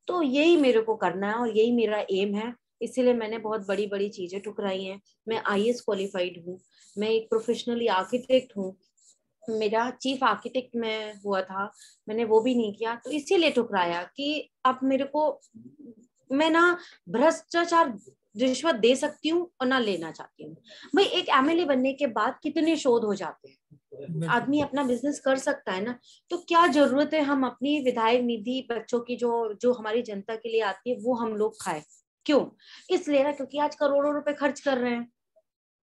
B: तो यही मेरे को करना है और यही मेरा एम है, इसीलिए मैंने बहुत बड़ी बड़ी चीजें ठुकराई हैं। मैं आईएएस क्वालिफाइड हूँ, मैं एक प्रोफेशनली आर्किटेक्ट हूँ, मेरा चीफ आर्किटेक्ट में हुआ था, मैंने वो भी नहीं किया, तो इसीलिए ठुकराया कि अब मेरे को, मैं ना भ्रष्टाचार रिश्वत दे सकती हूँ और ना लेना चाहती हूँ। भाई एक एमएलए बनने के बाद कितने शोध हो जाते हैं,
A: बिल्कुल।
B: आदमी अपना बिजनेस कर सकता है ना, तो क्या जरूरत है हम अपनी विधायक निधि बच्चों की जो जो हमारी जनता के लिए आती है वो हम लोग खाए, क्यों? इसलिए ना क्योंकि आज करोड़ों रुपए खर्च कर रहे हैं,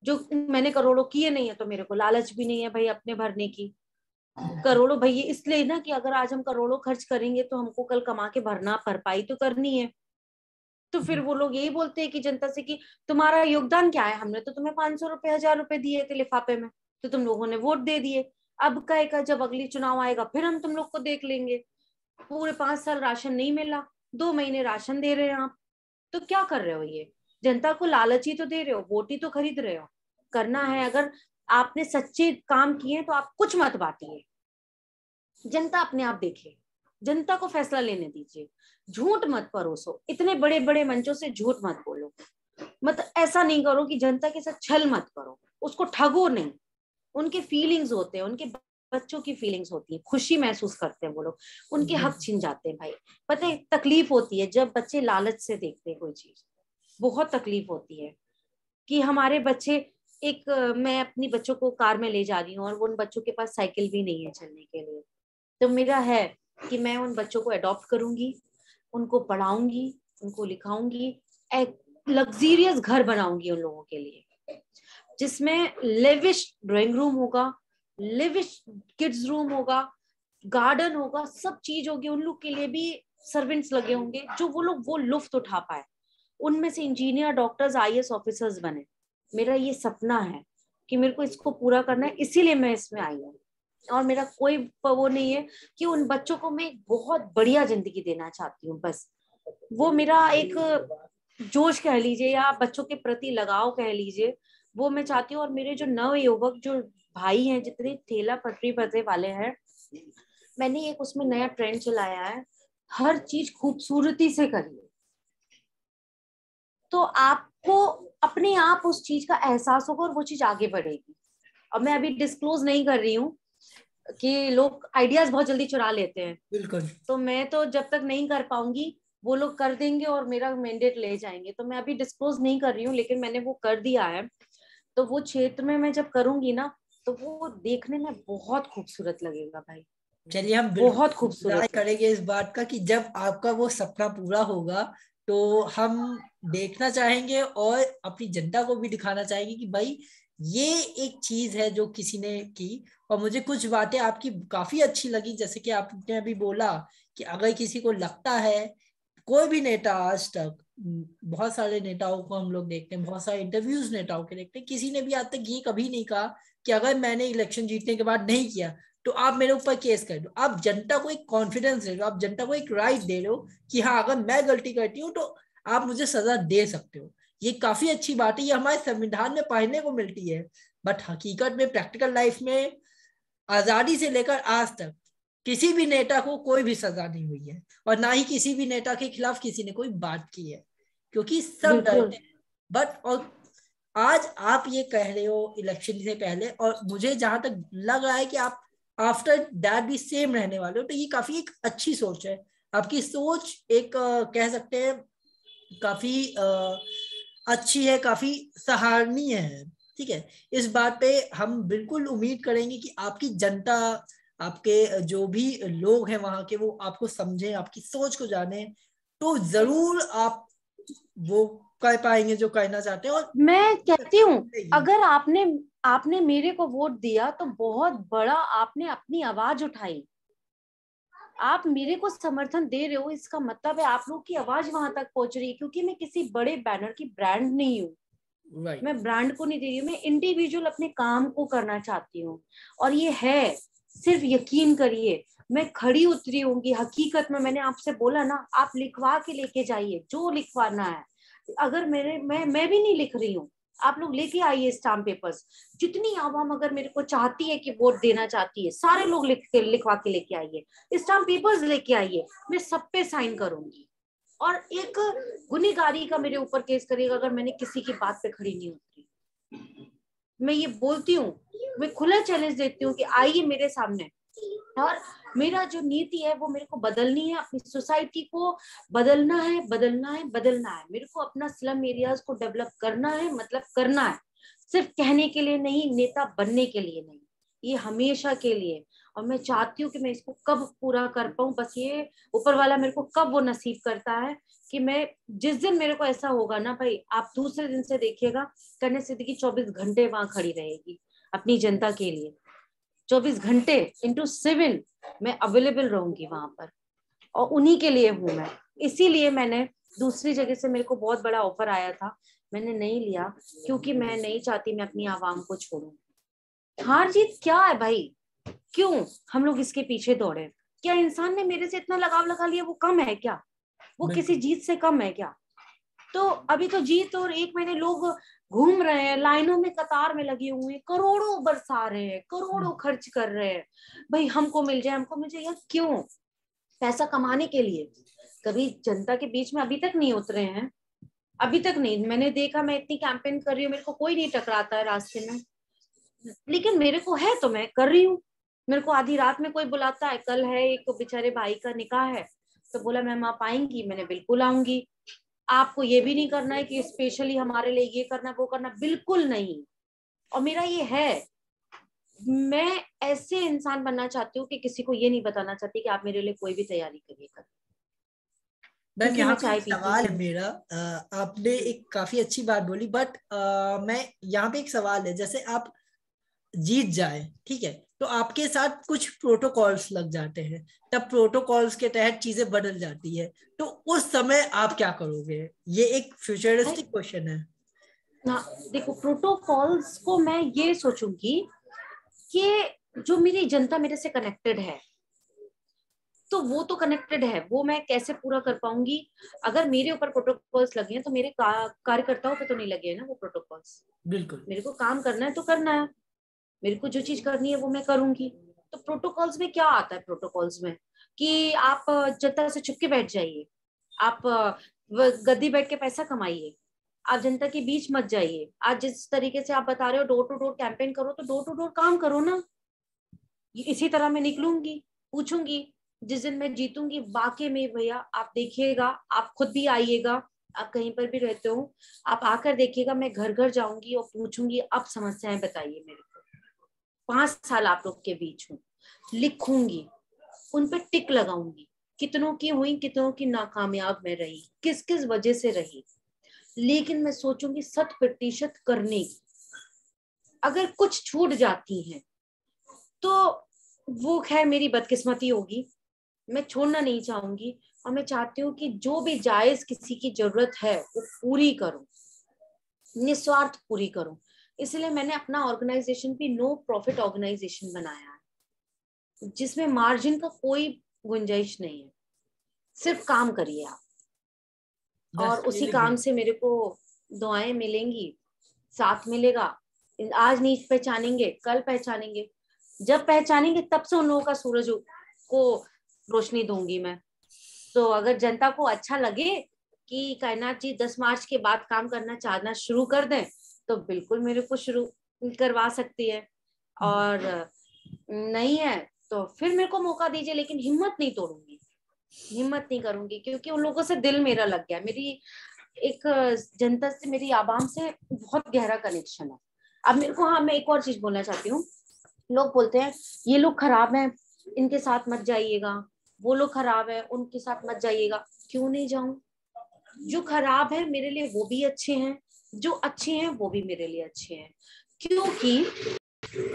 B: जो मैंने करोड़ों किए नहीं है तो मेरे को लालच भी नहीं है भाई अपने भरने की।
A: बिल्कुल।
B: करोड़ों भैया इसलिए ना कि अगर आज हम करोड़ों खर्च करेंगे तो हमको कल कमा के भरना, भरपाई तो करनी है। तो फिर वो लोग यही बोलते हैं कि जनता से कि तुम्हारा योगदान क्या है, हमने तो तुम्हें 500 रुपए 1000 रुपए दिए थे लिफाफे में, तो तुम लोगों ने वोट दे दिए, अब कहे का जब अगली चुनाव आएगा फिर हम तुम लोग को देख लेंगे। पूरे 5 साल राशन नहीं मिला, 2 महीने राशन दे रहे हैं आप, तो क्या कर रहे हो ये? जनता को लालच ही तो दे रहे हो, वोट ही तो खरीद रहे हो। करना है अगर आपने सच्चे काम किए तो आप कुछ मत बांटिए, जनता अपने आप देखे, जनता को फैसला लेने दीजिए, झूठ मत परोसो, इतने बड़े बड़े मंचों से झूठ मत बोलो, मतलब ऐसा नहीं करो कि जनता के साथ छल मत करो, उसको ठगो नहीं। उनके फीलिंग्स होते हैं, उनके बच्चों की फीलिंग्स होती है, खुशी महसूस करते हैं वो लोग, उनके हक
A: बिल्कुल।
B: छिन जाते हैं भाई। पता है तकलीफ होती है जब बच्चे लालच से देखते हैं कोई चीज, बहुत तकलीफ होती है कि हमारे बच्चे, एक मैं अपनी बच्चों को कार में ले जा रही हूँ और उन बच्चों के पास साइकिल भी नहीं है चलने के लिए, तो मेरा है कि मैं उन बच्चों को अडॉप्ट करूंगी, उनको पढ़ाऊंगी, उनको लिखाऊंगी, एक लग्जीरियस घर बनाऊंगी उन लोगों के लिए, जिसमें लेविश ड्राइंग रूम होगा, लेविश किड्स रूम होगा, गार्डन होगा, सब चीज होगी, उन लोग के लिए भी सर्वेंट्स लगे होंगे जो वो लोग वो लुफ्त उठा पाए, उनमें से इंजीनियर डॉक्टर्स आईएएस ऑफिसर्स बने। मेरा ये सपना है कि मेरे को इसको पूरा करना है, इसीलिए मैं इसमें आई हूँ। और मेरा कोई वो नहीं है कि उन बच्चों को मैं एक बहुत बढ़िया जिंदगी देना चाहती हूँ, बस वो मेरा एक जोश कह लीजिए या बच्चों के प्रति लगाव कह लीजिए, वो मैं चाहती हूँ। और मेरे जो नव युवक जो भाई हैं, जितने ठेला पटरी पतरे वाले हैं, मैंने एक उसमें नया ट्रेंड चलाया है, हर चीज खूबसूरती से करिए, तो आपको अपने आप उस चीज का एहसास होगा और वो चीज आगे बढ़ेगी। अब मैं अभी डिस्क्लोज नहीं कर रही हूँ कि लोग आइडियाज बहुत जल्दी चुरा लेते हैं,
A: बिल्कुल।
B: तो मैं तो जब तक नहीं कर पाऊंगी वो लोग कर देंगे और मेरा मैंडेट ले जाएंगे, तो मैं अभी डिस्क्लोज नहीं कर रही हूँ, लेकिन मैंने वो कर दिया है। तो वो क्षेत्र में मैं जब करूंगी ना तो वो देखने में बहुत खूबसूरत लगेगा भाई,
A: चलिए, हम बिल्कुल
B: बहुत
A: इंतजार
B: खूबसूरत लगेगा।
A: करेंगे इस बात का कि जब आपका वो सपना पूरा होगा तो हम देखना चाहेंगे और अपनी जनता को भी दिखाना चाहेंगे कि भाई ये एक चीज है जो किसी ने की। और मुझे कुछ बातें आपकी काफी अच्छी लगी, जैसे कि आपने अभी बोला कि अगर किसी को लगता है, कोई भी नेता आज तक, बहुत सारे नेताओं को हम लोग देखते हैं, बहुत सारे इंटरव्यूज नेताओं के देखते हैं, किसी ने भी आज तक ये कभी नहीं कहा कि अगर मैंने इलेक्शन जीतने के बाद नहीं किया तो आप मेरे ऊपर केस कर दो। आप जनता को एक कॉन्फिडेंस दे रहे हो, आप जनता को एक राइट दे रहे हो कि हाँ, अगर मैं गलती करती हूँ तो आप मुझे सजा दे सकते हो। ये काफी अच्छी बात है, ये हमारे संविधान में पढ़ने को मिलती है। बट हकीकत में प्रैक्टिकल लाइफ में आजादी से लेकर आज तक किसी भी नेता को कोई भी सजा नहीं हुई है, और ना ही किसी भी नेता के खिलाफ किसी ने कोई बात की है, क्योंकि सब
B: बिल्कुल
A: डरते हैं। बट और आज आप ये कह रहे हो इलेक्शन से पहले, और मुझे जहां तक लग रहा है कि आप आफ्टर दैट भी सेम रहने वाले हो, तो ये काफी एक अच्छी सोच है। आपकी सोच एक कह सकते हैं काफी अच्छी है, काफी सराहनीय है। ठीक है, इस बात पे हम बिल्कुल उम्मीद करेंगे कि आपकी जनता, आपके जो भी लोग हैं वहां के, वो आपको समझें, आपकी सोच को जाने, तो जरूर आप वो कर पाएंगे जो करना चाहते हैं। और
B: मैं कहती हूँ,
A: रहेगी।
B: अगर आपने आपने मेरे को वोट दिया तो बहुत बड़ा आपने अपनी आवाज उठाई, आप मेरे को समर्थन दे रहे हो, इसका मतलब है आप लोग की आवाज वहां तक पहुंच रही है, क्योंकि मैं किसी बड़े बैनर की ब्रांड नहीं हूँ। मैं ब्रांड को नहीं दे रही हूँ, मैं इंडिविजुअल अपने काम को करना चाहती हूँ। और ये है, सिर्फ यकीन करिए, मैं खड़ी उतरी होंगी। हकीकत में मैंने आपसे बोला ना, आप लिखवा के लेके जाइए जो लिखवाना है। अगर मैं भी नहीं लिख रही हूँ, आप लोग लेके आइए स्टाम्प पेपर्स। जितनी आवाम अगर मेरे को चाहती है कि वोट देना चाहती है, सारे लोग लिखवा के लेके आइए, स्टाम्प पेपर्स लेके आइए, मैं सब पे साइन करूंगी। और एक गुनहगारी का मेरे ऊपर केस करेगा अगर मैंने किसी की बात पे खड़ी नहीं उतरी। मैं ये बोलती हूँ, मैं खुला चैलेंज देती हूँ कि आइए मेरे सामने। और मेरा जो नीति है वो मेरे को बदलनी है, अपनी सोसाइटी को बदलना है, बदलना है, बदलना है। मेरे को अपना स्लम एरियाज को डेवलप करना है, मतलब करना है। सिर्फ कहने के लिए नहीं, नेता बनने के लिए नहीं, ये हमेशा के लिए। और मैं चाहती हूँ कि मैं इसको कब पूरा कर पाऊं, बस ये ऊपर वाला मेरे को कब वो नसीब करता है कि मैं, जिस दिन मेरे को ऐसा होगा ना भाई, आप दूसरे दिन से देखिएगा कन्या सिद्दीकी 24 घंटे वहां खड़ी रहेगी अपनी जनता के लिए। 24 घंटे इंटू 7 मैं अवेलेबल रहूंगी वहां पर, और उन्हीं के लिए हूं मैं। इसीलिए मैंने दूसरी जगह से, मेरे को बहुत बड़ा ऑफर आया था, मैंने नहीं लिया, क्योंकि मैं नहीं चाहती मैं अपनी आवाम को छोड़ूं। हार जीत क्या है भाई, क्यों हम लोग इसके पीछे दौड़े? क्या इंसान ने मेरे से इतना लगाव लगा लिया वो कम है क्या? वो किसी जीत से कम है क्या? तो अभी तो जीत और 1 महीने लोग घूम रहे हैं, लाइनों में कतार में लगे हुए हैं, करोड़ों बरसा रहे हैं, करोड़ों खर्च कर रहे हैं, भाई हमको मिल जाए, हमको मिल जाए। यार क्यों? पैसा कमाने के लिए। कभी जनता के बीच में अभी तक नहीं उतरे हैं, अभी तक नहीं। मैंने देखा, मैं इतनी कैंपेन कर रही हूँ, मेरे को कोई नहीं टकराता है रास्ते में, लेकिन मेरे को है तो मैं कर रही हूँ। मेरे को आधी रात में कोई बुलाता है, कल है एक बेचारे भाई का निकाह है, तो बोला मैम आप आएंगी? मैंने बिल्कुल आऊंगी। आपको ये भी नहीं करना है कि स्पेशली हमारे लिए ये करना वो करना, बिल्कुल नहीं। और मेरा ये है, मैं ऐसे इंसान बनना चाहती हूँ कि किसी को ये नहीं बताना चाहती कि आप मेरे लिए कोई भी तैयारी करिएगा,
A: मैम
B: क्योंकि
A: यहाँ
B: मैं
A: पे
B: चाय
A: एक
B: पीती
A: सवाल है
B: हूँ।
A: मेरा। आपने एक काफी अच्छी बात बोली, बट मैं यहाँ पे एक सवाल है, जैसे आप जीत जाए, ठीक है, तो आपके साथ कुछ प्रोटोकॉल्स लग जाते हैं, तब प्रोटोकॉल्स के तहत चीजें बदल जाती है, तो उस समय आप क्या करोगे? ये एक फ्यूचरिस्टिक क्वेश्चन है
B: ना, देखो प्रोटोकॉल्स को मैं ये सोचूंगी कि जो मेरी जनता मेरे से कनेक्टेड है, तो वो तो कनेक्टेड है, वो मैं कैसे पूरा कर पाऊंगी? अगर मेरे ऊपर प्रोटोकॉल्स लगे हैं तो मेरे कार्यकर्ताओं पे तो नहीं लगे हैं ना वो प्रोटोकॉल्स।
A: बिल्कुल।
B: मेरे को काम करना है तो करना है, मेरे को जो चीज करनी है वो मैं करूंगी। तो प्रोटोकॉल्स में क्या आता है? प्रोटोकॉल्स में कि आप जनता से छुप के बैठ जाइए, आप गद्दी बैठ के पैसा कमाइए, आप जनता के बीच मत जाइए। आज जिस तरीके से आप बता रहे हो डोर टू डोर कैंपेन करो, तो डोर टू डोर काम करो ना। इसी तरह मैं निकलूंगी, पूछूंगी, जिस दिन मैं जीतूंगी वाकई में भैया आप देखिएगा, आप खुद भी आइएगा, आप कहीं पर भी रहते हो, आप आकर देखिएगा, मैं घर घर जाऊंगी और पूछूंगी अब समस्याएं बताइए मेरे को। 5 साल आप लोग के बीच हूँ, लिखूंगी, उन पे टिक लगाऊंगी, कितनों की हुई, कितनों की नाकामयाब में रही, किस किस वजह से रही, लेकिन मैं सोचूंगी 100% करने की। अगर कुछ छूट जाती है तो वो खैर मेरी बदकिस्मती होगी, मैं छोड़ना नहीं चाहूंगी। और मैं चाहती हूँ कि जो भी जायज किसी की जरूरत है वो पूरी करूं, निस्वार्थ पूरी करूं। इसलिए मैंने अपना ऑर्गेनाइजेशन भी नो प्रॉफिट ऑर्गेनाइजेशन बनाया है, जिसमें मार्जिन का कोई गुंजाइश नहीं है, सिर्फ काम करिए आप, और
A: दैट्स
B: उसी
A: रियली
B: काम
A: गुड।
B: से मेरे को दुआएं मिलेंगी, साथ मिलेगा। आज नहीं पहचानेंगे, कल पहचानेंगे, जब पहचानेंगे तब से उन लोगों का सूरज को रोशनी दूंगी मैं। तो अगर जनता को अच्छा लगे कि कायनात जी 10 मार्च के बाद काम करना चाहना शुरू कर दें, तो बिल्कुल मेरे को शुरू करवा सकती है। और नहीं है तो फिर मेरे को मौका दीजिए, लेकिन हिम्मत नहीं तोड़ूंगी, हिम्मत नहीं करूंगी, क्योंकि उन लोगों से दिल मेरा लग गया। मेरी एक जनता से, मेरी आवाम से बहुत गहरा कनेक्शन है। अब मेरे को, हाँ मैं एक और चीज बोलना चाहती हूँ। लोग बोलते हैं ये लोग खराब हैं, इनके साथ मत जाइएगा, वो लोग खराब है उनके साथ मत जाइएगा। क्यों नहीं जाऊं? जो खराब है मेरे लिए वो भी अच्छे हैं, जो अच्छे हैं वो भी मेरे लिए अच्छे हैं, क्योंकि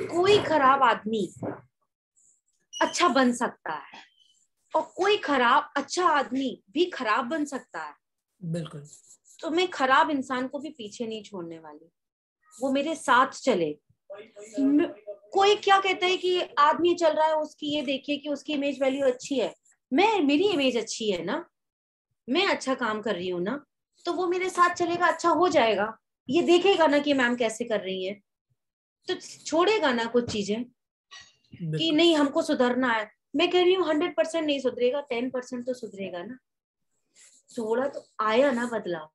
B: कोई खराब आदमी अच्छा बन सकता है। और कोई खराब अच्छा आदमी भी खराब बन सकता है।
A: बिल्कुल।
B: तो मैं खराब इंसान को भी पीछे नहीं छोड़ने वाली, वो मेरे साथ चले। कोई क्या कहता है कि आदमी चल रहा है, उसकी ये देखिए कि उसकी इमेज वैल्यू अच्छी है, मेरी इमेज अच्छी है ना, मैं अच्छा काम कर रही हूँ ना, तो वो मेरे साथ चलेगा, अच्छा हो जाएगा। ये देखेगा ना कि मैम कैसे कर रही है, तो छोड़ेगा ना कुछ चीजें कि नहीं हमको सुधरना है। मैं कह रही हूँ 100% नहीं सुधरेगा, 10% तो सुधरेगा ना। थोड़ा तो आया ना बदलाव।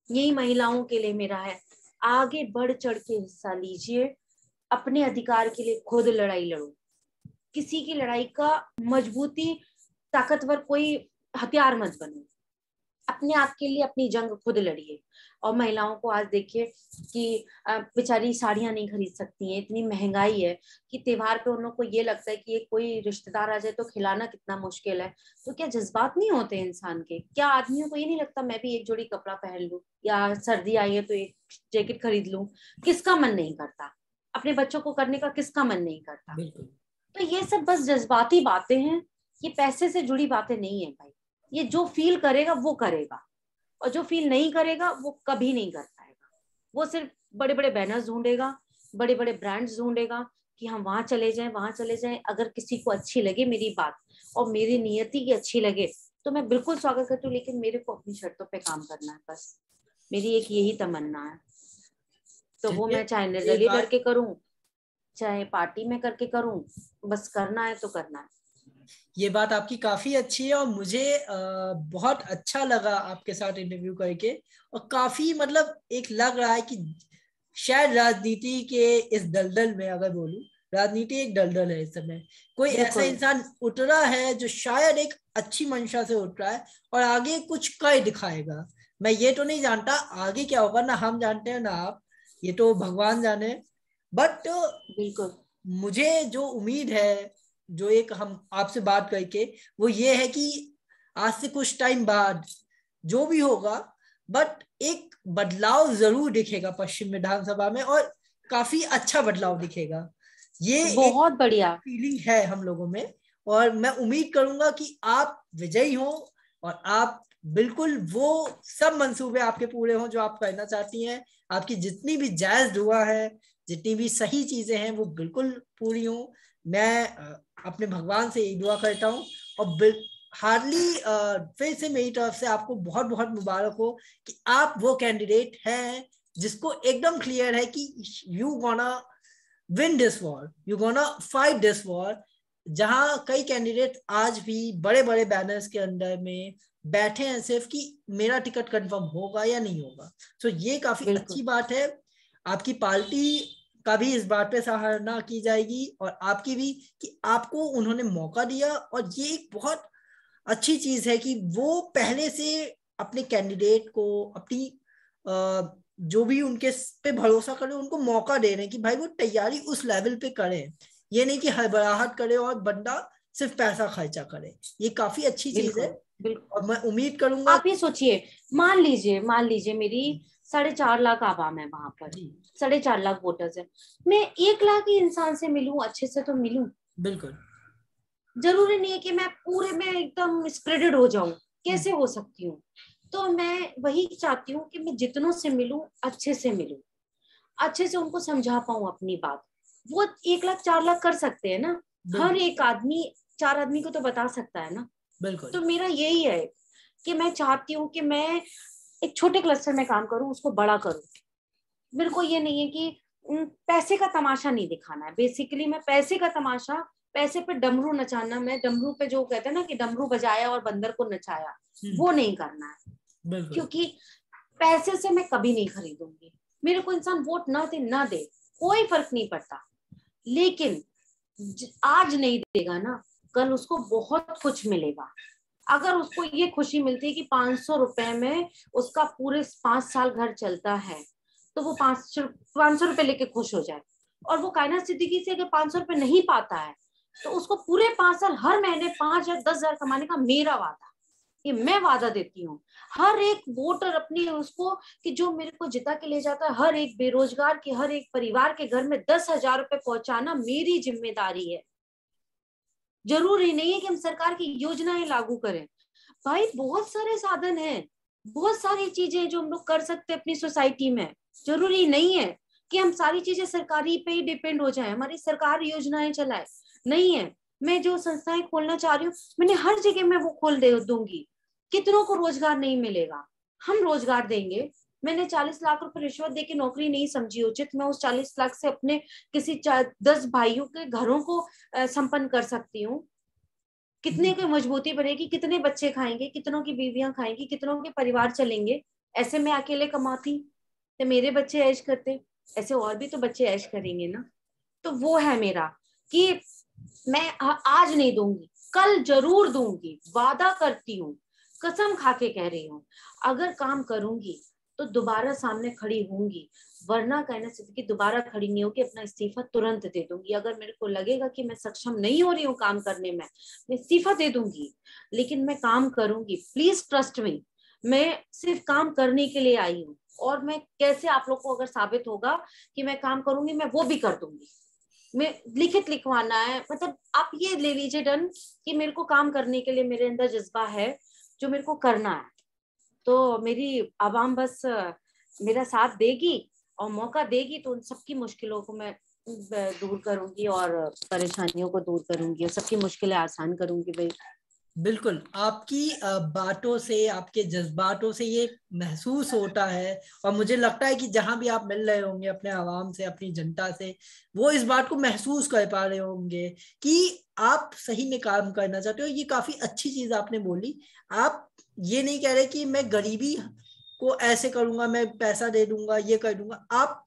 B: यही महिलाओं के लिए मेरा है, आगे बढ़ चढ़ के हिस्सा लीजिए, अपने अधिकार के लिए खुद लड़ाई लड़ो। किसी की लड़ाई का मजबूती ताकतवर कोई हथियार मत बनो, अपने आप के लिए अपनी जंग खुद लड़िए। और महिलाओं को आज देखिए कि बेचारी साड़ियां नहीं खरीद सकती हैं, इतनी महंगाई है कि त्योहार पे उन लोग को ये लगता है कि ये कोई रिश्तेदार आ जाए तो खिलाना कितना मुश्किल है। तो क्या जज्बात नहीं होते इंसान के? क्या आदमियों को ये नहीं लगता मैं भी एक जोड़ी कपड़ा पहन लूं, या सर्दी आई है तो एक जैकेट खरीद लूं? किसका मन नहीं करता? अपने बच्चों को करने का किसका मन नहीं करता?
A: बिल्कुल।
B: तो ये सब बस जज्बाती बातें हैं, ये पैसे से जुड़ी बातें नहीं है भाई। ये जो फील करेगा वो करेगा, और जो फील नहीं करेगा वो कभी नहीं कर पाएगा। वो सिर्फ बड़े बड़े बैनर्स ढूंढेगा, बड़े बड़े ब्रांड्स ढूंढेगा कि हम वहां चले जाएं, वहां चले जाएं। अगर किसी को अच्छी लगे मेरी बात और मेरी नियति की अच्छी लगे तो मैं बिल्कुल स्वागत करती हूँ, लेकिन मेरे को अपनी शर्तों पे काम करना है बस। मेरी एक यही तमन्ना है। तो वो
A: चलिए,
B: मैं चाहे
A: ये
B: निर्दलीय
A: बात
B: करके करूं, चाहे पार्टी में करके करूं, बस करना है तो करना है।
A: ये बात आपकी काफी अच्छी है, और मुझे बहुत अच्छा लगा आपके साथ इंटरव्यू करके। और काफी मतलब एक लग रहा है कि शायद राजनीति के इस दलदल में, अगर बोलूं, राजनीति एक दलदल है इस समय, कोई ऐसा
B: बिल्कुल
A: इंसान उठ रहा है जो शायद एक अच्छी मंशा से उठ रहा है और आगे कुछ कर दिखाएगा। मैं ये तो नहीं जानता आगे क्या होगा, ना हम जानते हैं ना आप, ये तो भगवान जाने। बट
B: बिल्कुल।
A: मुझे जो उम्मीद है, जो एक हम आपसे बात करके, वो ये है कि आज से कुछ टाइम बाद जो भी होगा, बट एक बदलाव जरूर दिखेगा पश्चिम विधानसभा में, और काफी अच्छा बदलाव दिखेगा। ये एक
B: बहुत बढ़िया।
A: फीलिंग है हम लोगों में। और मैं उम्मीद करूंगा कि आप विजयी हो, और आप बिल्कुल वो सब मंसूबे आपके पूरे हों जो आप करना चाहती हैं। आपकी जितनी भी जायज दुआ है, जितनी भी सही चीजें हैं, वो बिल्कुल पूरी हों। मैं अपने भगवान से यही दुआ करता हूँ। और हार्डली फिर से मेरी तरफ से आपको बहुत बहुत मुबारक हो कि आप वो कैंडिडेट हैं जिसको एकदम क्लियर है कि you gonna win this war, you gonna fight this war. जहां कई कैंडिडेट आज भी बड़े बड़े बैनर्स के अंदर में बैठे हैं सिर्फ कि मेरा टिकट कंफर्म होगा या नहीं होगा। सो ये काफी
B: बिल्कुल
A: अच्छी बात है। आपकी पार्टी का भी इस बात पे सराहना की जाएगी, और आपकी भी, कि आपको उन्होंने मौका दिया। और ये एक बहुत अच्छी चीज है कि वो पहले से अपने कैंडिडेट को, अपनी जो भी उनके पे भरोसा करे, उनको मौका दे रहे हैं कि भाई वो तैयारी उस लेवल पे करें। ये नहीं कि हड़बड़ाहट करे और बंदा सिर्फ पैसा खर्चा करे। ये काफी अच्छी चीज है।
B: बिल्कुल। बिल्कुल।
A: और मैं उम्मीद करूंगा।
B: आप ये सोचिए, मान लीजिए मेरी 4.5 लाख आवाम है वहां पर,
A: जी।
B: 4.5 लाख वोटर्स है। मैं 1 लाख ही इंसान से मिलूं, अच्छे से तो मिलूं।
A: बिल्कुल।
B: जरूरी नहीं है कि मैं पूरे में एकदम स्प्रेडेड हो जाऊं,
A: हम्म।
B: कैसे हो सकती हूँ? तो मैं वही चाहती हूँ कि मैं जितनों से मिलूं अच्छे से मिलूं, अच्छे से उनको समझा पाऊं अपनी बात। वो 1 लाख 4 लाख कर सकते हैं ना, हर
A: बिल्कुल।
B: एक आदमी 4 आदमी को तो बता सकता है ना।
A: बिल्कुल।
B: तो मेरा यही है कि मैं चाहती हूँ कि मैं एक छोटे क्लस्टर में काम करूं, उसको बड़ा करूं। मेरे को ये नहीं है कि पैसे का तमाशा नहीं दिखाना है। बेसिकली मैं पैसे का तमाशा, पैसे पे डमरू नचाना, मैं डमरू पे जो कहते हैं ना कि डमरू बजाया और बंदर को नचाया,
A: हम्म।
B: वो नहीं करना है।
A: बिल्कुल।
B: क्योंकि पैसे से मैं कभी नहीं खरीदूंगी। मेरे को इंसान वोट ना दे ना दे, कोई फर्क नहीं पड़ता। लेकिन आज नहीं देगा ना, कल उसको बहुत कुछ मिलेगा। अगर उसको ये खुशी मिलती है कि 500 रुपए में उसका पूरे 5 साल घर चलता है, तो वो 500 रुपए लेके खुश हो जाए। और वो कायनात सिद्दीकी से अगर 500 रुपए नहीं पाता है, तो उसको पूरे 5 साल हर महीने 5,000 10,000 कमाने का मेरा वादा, ये मैं वादा देती हूँ। हर एक वोटर अपनी उसको, कि जो मेरे को जिता के ले जाता है, हर एक बेरोजगार के, हर एक परिवार के घर में 10,000 रुपए पहुंचाना मेरी जिम्मेदारी है। जरूरी नहीं है कि हम सरकार की योजनाएं लागू करें। भाई बहुत सारे साधन हैं, बहुत सारी चीजें जो हम लोग कर सकते हैं अपनी सोसाइटी में। जरूरी नहीं है कि हम सारी चीजें सरकारी पे ही डिपेंड हो जाए, हमारी सरकार योजनाएं चलाए, नहीं है। मैं जो संस्थाएं खोलना चाह रही हूँ, मैंने हर जगह में वो खोल दे दूंगी। कितनों को रोजगार नहीं मिलेगा, हम रोजगार देंगे। मैंने 40 लाख रुपए रिश्वत देके नौकरी नहीं समझी उचित। मैं उस 40 लाख से अपने किसी 10 भाइयों के घरों को संपन्न कर सकती हूँ। कितने की मजबूती बढ़ेगी, कितने बच्चे खाएंगे, कितनों की बीवियां खाएंगी, कितनों के परिवार चलेंगे। ऐसे मैं अकेले कमाती तो मेरे बच्चे ऐश करते, ऐसे और भी तो बच्चे ऐश करेंगे ना। तो वो है मेरा कि मैं आज नहीं दूंगी, कल जरूर दूंगी, वादा करती हूँ, कसम खा के कह रही हूँ। अगर काम करूंगी तो दोबारा सामने खड़ी होंगी, वरना कहना सिद्दीकी दोबारा खड़ी नहीं होगी, अपना इस्तीफा तुरंत दे दूंगी। अगर मेरे को लगेगा कि मैं सक्षम नहीं हो रही हूँ काम करने में, मैं इस्तीफा दे दूंगी, लेकिन मैं काम करूंगी। प्लीज ट्रस्ट मी, मैं सिर्फ काम करने के लिए आई हूँ। और मैं कैसे आप लोग को अगर साबित होगा कि मैं काम करूंगी, मैं वो भी कर दूंगी। मैं लिखित लिखवाना है, मतलब आप ये ले लीजिए डन कि मेरे को काम करने के लिए मेरे अंदर जज्बा है, जो मेरे को करना है। तो मेरी आवाम बस मेरा साथ देगी और मौका देगी तो उन सबकी मुश्किलों को मैं दूर करूंगी और परेशानियों को दूर करूंगी और सबकी मुश्किलें आसान करूंगी भाई।
A: बिल्कुल, आपकी बातों से, आपके जज्बातों से ये महसूस होता है। और मुझे लगता है कि जहां भी आप मिल रहे होंगे अपने आवाम से, अपनी जनता से, वो इस बात को महसूस कर पा रहे होंगे कि आप सही में काम करना चाहते हो। ये काफी अच्छी चीज आपने बोली। आप ये नहीं कह रहे कि मैं गरीबी को ऐसे करूंगा, मैं पैसा दे दूंगा, ये कर दूंगा। आप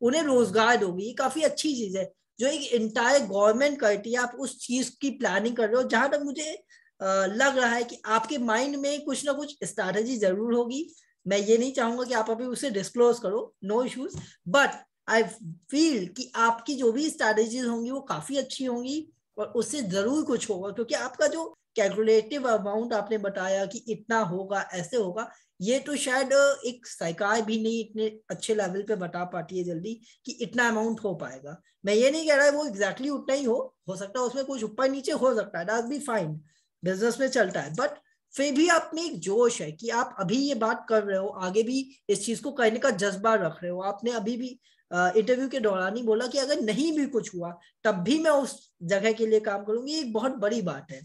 A: उन्हें रोजगार दोगे, ये काफी अच्छी चीज है जो एक इंटायर गवर्नमेंट करती है। आप उस चीज की प्लानिंग कर रहे हो। जहां तक मुझे लग रहा है कि आपके माइंड में कुछ ना कुछ स्ट्रैटेजी जरूर होगी। मैं ये नहीं चाहूंगा कि आप अभी उसे डिस्क्लोज करो, no issues, but I feel कि आपकी जो भी स्ट्रैटेजीज होंगी वो काफी अच्छी होंगी और उससे जरूर कुछ होगा। क्योंकि आपका जो कैलकुलेटिव अमाउंट आपने बताया कि इतना होगा, ऐसे होगा, ये तो शायद एक सरकार भी नहीं इतने अच्छे लेवल पे बता पाती है जल्दी कि इतना अमाउंट हो पाएगा। मैं ये नहीं कह रहा है वो एग्जैक्टली उतना ही हो सकता है उसमें कुछ ऊपर नीचे हो सकता है, दैट्स बी फाइन, बिजनेस में चलता है। बट फिर भी आप में एक जोश है कि आप अभी ये बात कर रहे हो, आगे भी इस चीज को करने का जज्बा रख रहे हो। आपने अभी भी इंटरव्यू के दौरान ही बोला कि अगर नहीं भी कुछ हुआ तब भी मैं उस जगह के लिए काम करूंगी। एक बहुत बड़ी बात है।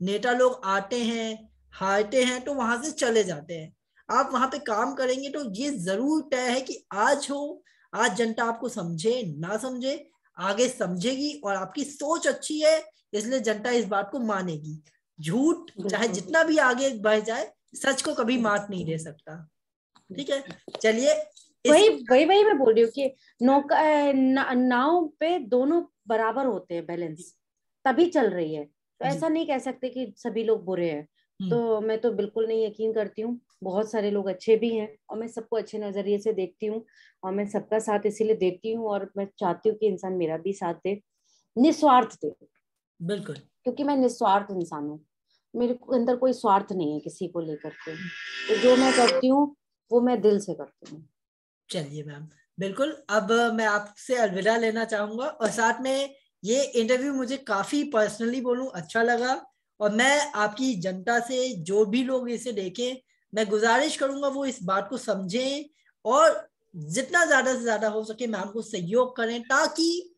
A: नेता लोग आते हैं, हारते हैं, तो वहां से चले जाते हैं। आप वहां पे काम करेंगे तो ये जरूर तय है कि आज हो, आज जनता आपको समझे ना समझे, आगे समझेगी। और आपकी सोच अच्छी है इसलिए जनता इस बात को मानेगी। झूठ चाहे जितना भी आगे बढ़ जाए, सच को कभी मात नहीं दे सकता। ठीक है, चलिए।
B: वही वही वही मैं बोल रही हूँ कि नौका नाव पे दोनों बराबर होते हैं, बैलेंस तभी चल रही है। तो ऐसा नहीं कह सकते कि सभी लोग बुरे हैं। तो मैं तो बिल्कुल नहीं यकीन करती हूँ, बहुत सारे लोग अच्छे भी हैं और मैं सबको अच्छे नजरिए से देखती हूँ और मैं सबका साथ इसीलिए देती हूँ और मैं चाहती हूँ कि इंसान मेरा भी साथ दे, निस्वार्थ दे।
A: बिल्कुल,
B: क्योंकि मैं निस्वार्थ इंसान हूँ, मेरे अंदर कोई स्वार्थ नहीं है किसी को लेकर के। तो जो मैं करती हूँ वो मैं दिल से करती हूँ।
A: चलिए मैम, बिल्कुल। अब मैं आपसे अलविदा लेना चाहूंगा और साथ में ये इंटरव्यू मुझे काफी पर्सनली बोलूं अच्छा लगा। और मैं आपकी जनता से, जो भी लोग इसे देखें, मैं गुजारिश करूंगा वो इस बात को समझें और जितना ज्यादा से ज्यादा हो सके मैम को सहयोग करें, ताकि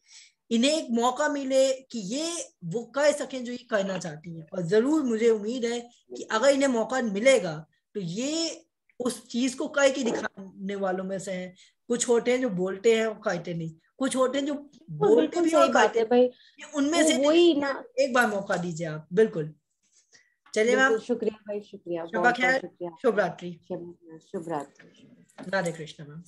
A: इन्हें एक मौका मिले कि ये वो कर सकें जो ये करना चाहती हैं। और जरूर मुझे उम्मीद है कि अगर इन्हें मौका मिलेगा तो ये उस चीज को करके दिखाने वालों में से हैं। कुछ होते हैं जो बोलते हैं और करते नहीं, कुछ होते हैं जो
B: बिल्कुल
A: बोलते
B: बिल्कुल
A: भी और
B: सही बात
A: करते
B: है
A: नहीं।
B: भाई।
A: ये उनमें
B: वो
A: से
B: वही ना।
A: एक बार मौका दीजिए आप। बिल्कुल, चलिए मैम,
B: बिल्कुल शुक्रिया भाई, शुक्रिया,
A: शबा
B: बहुत बहुत
A: खैर,
B: शुक्रिया
A: शुभ
B: आपका।
A: रात्रि।
B: शुभ रात्रि।
A: राधे कृष्ण मैम।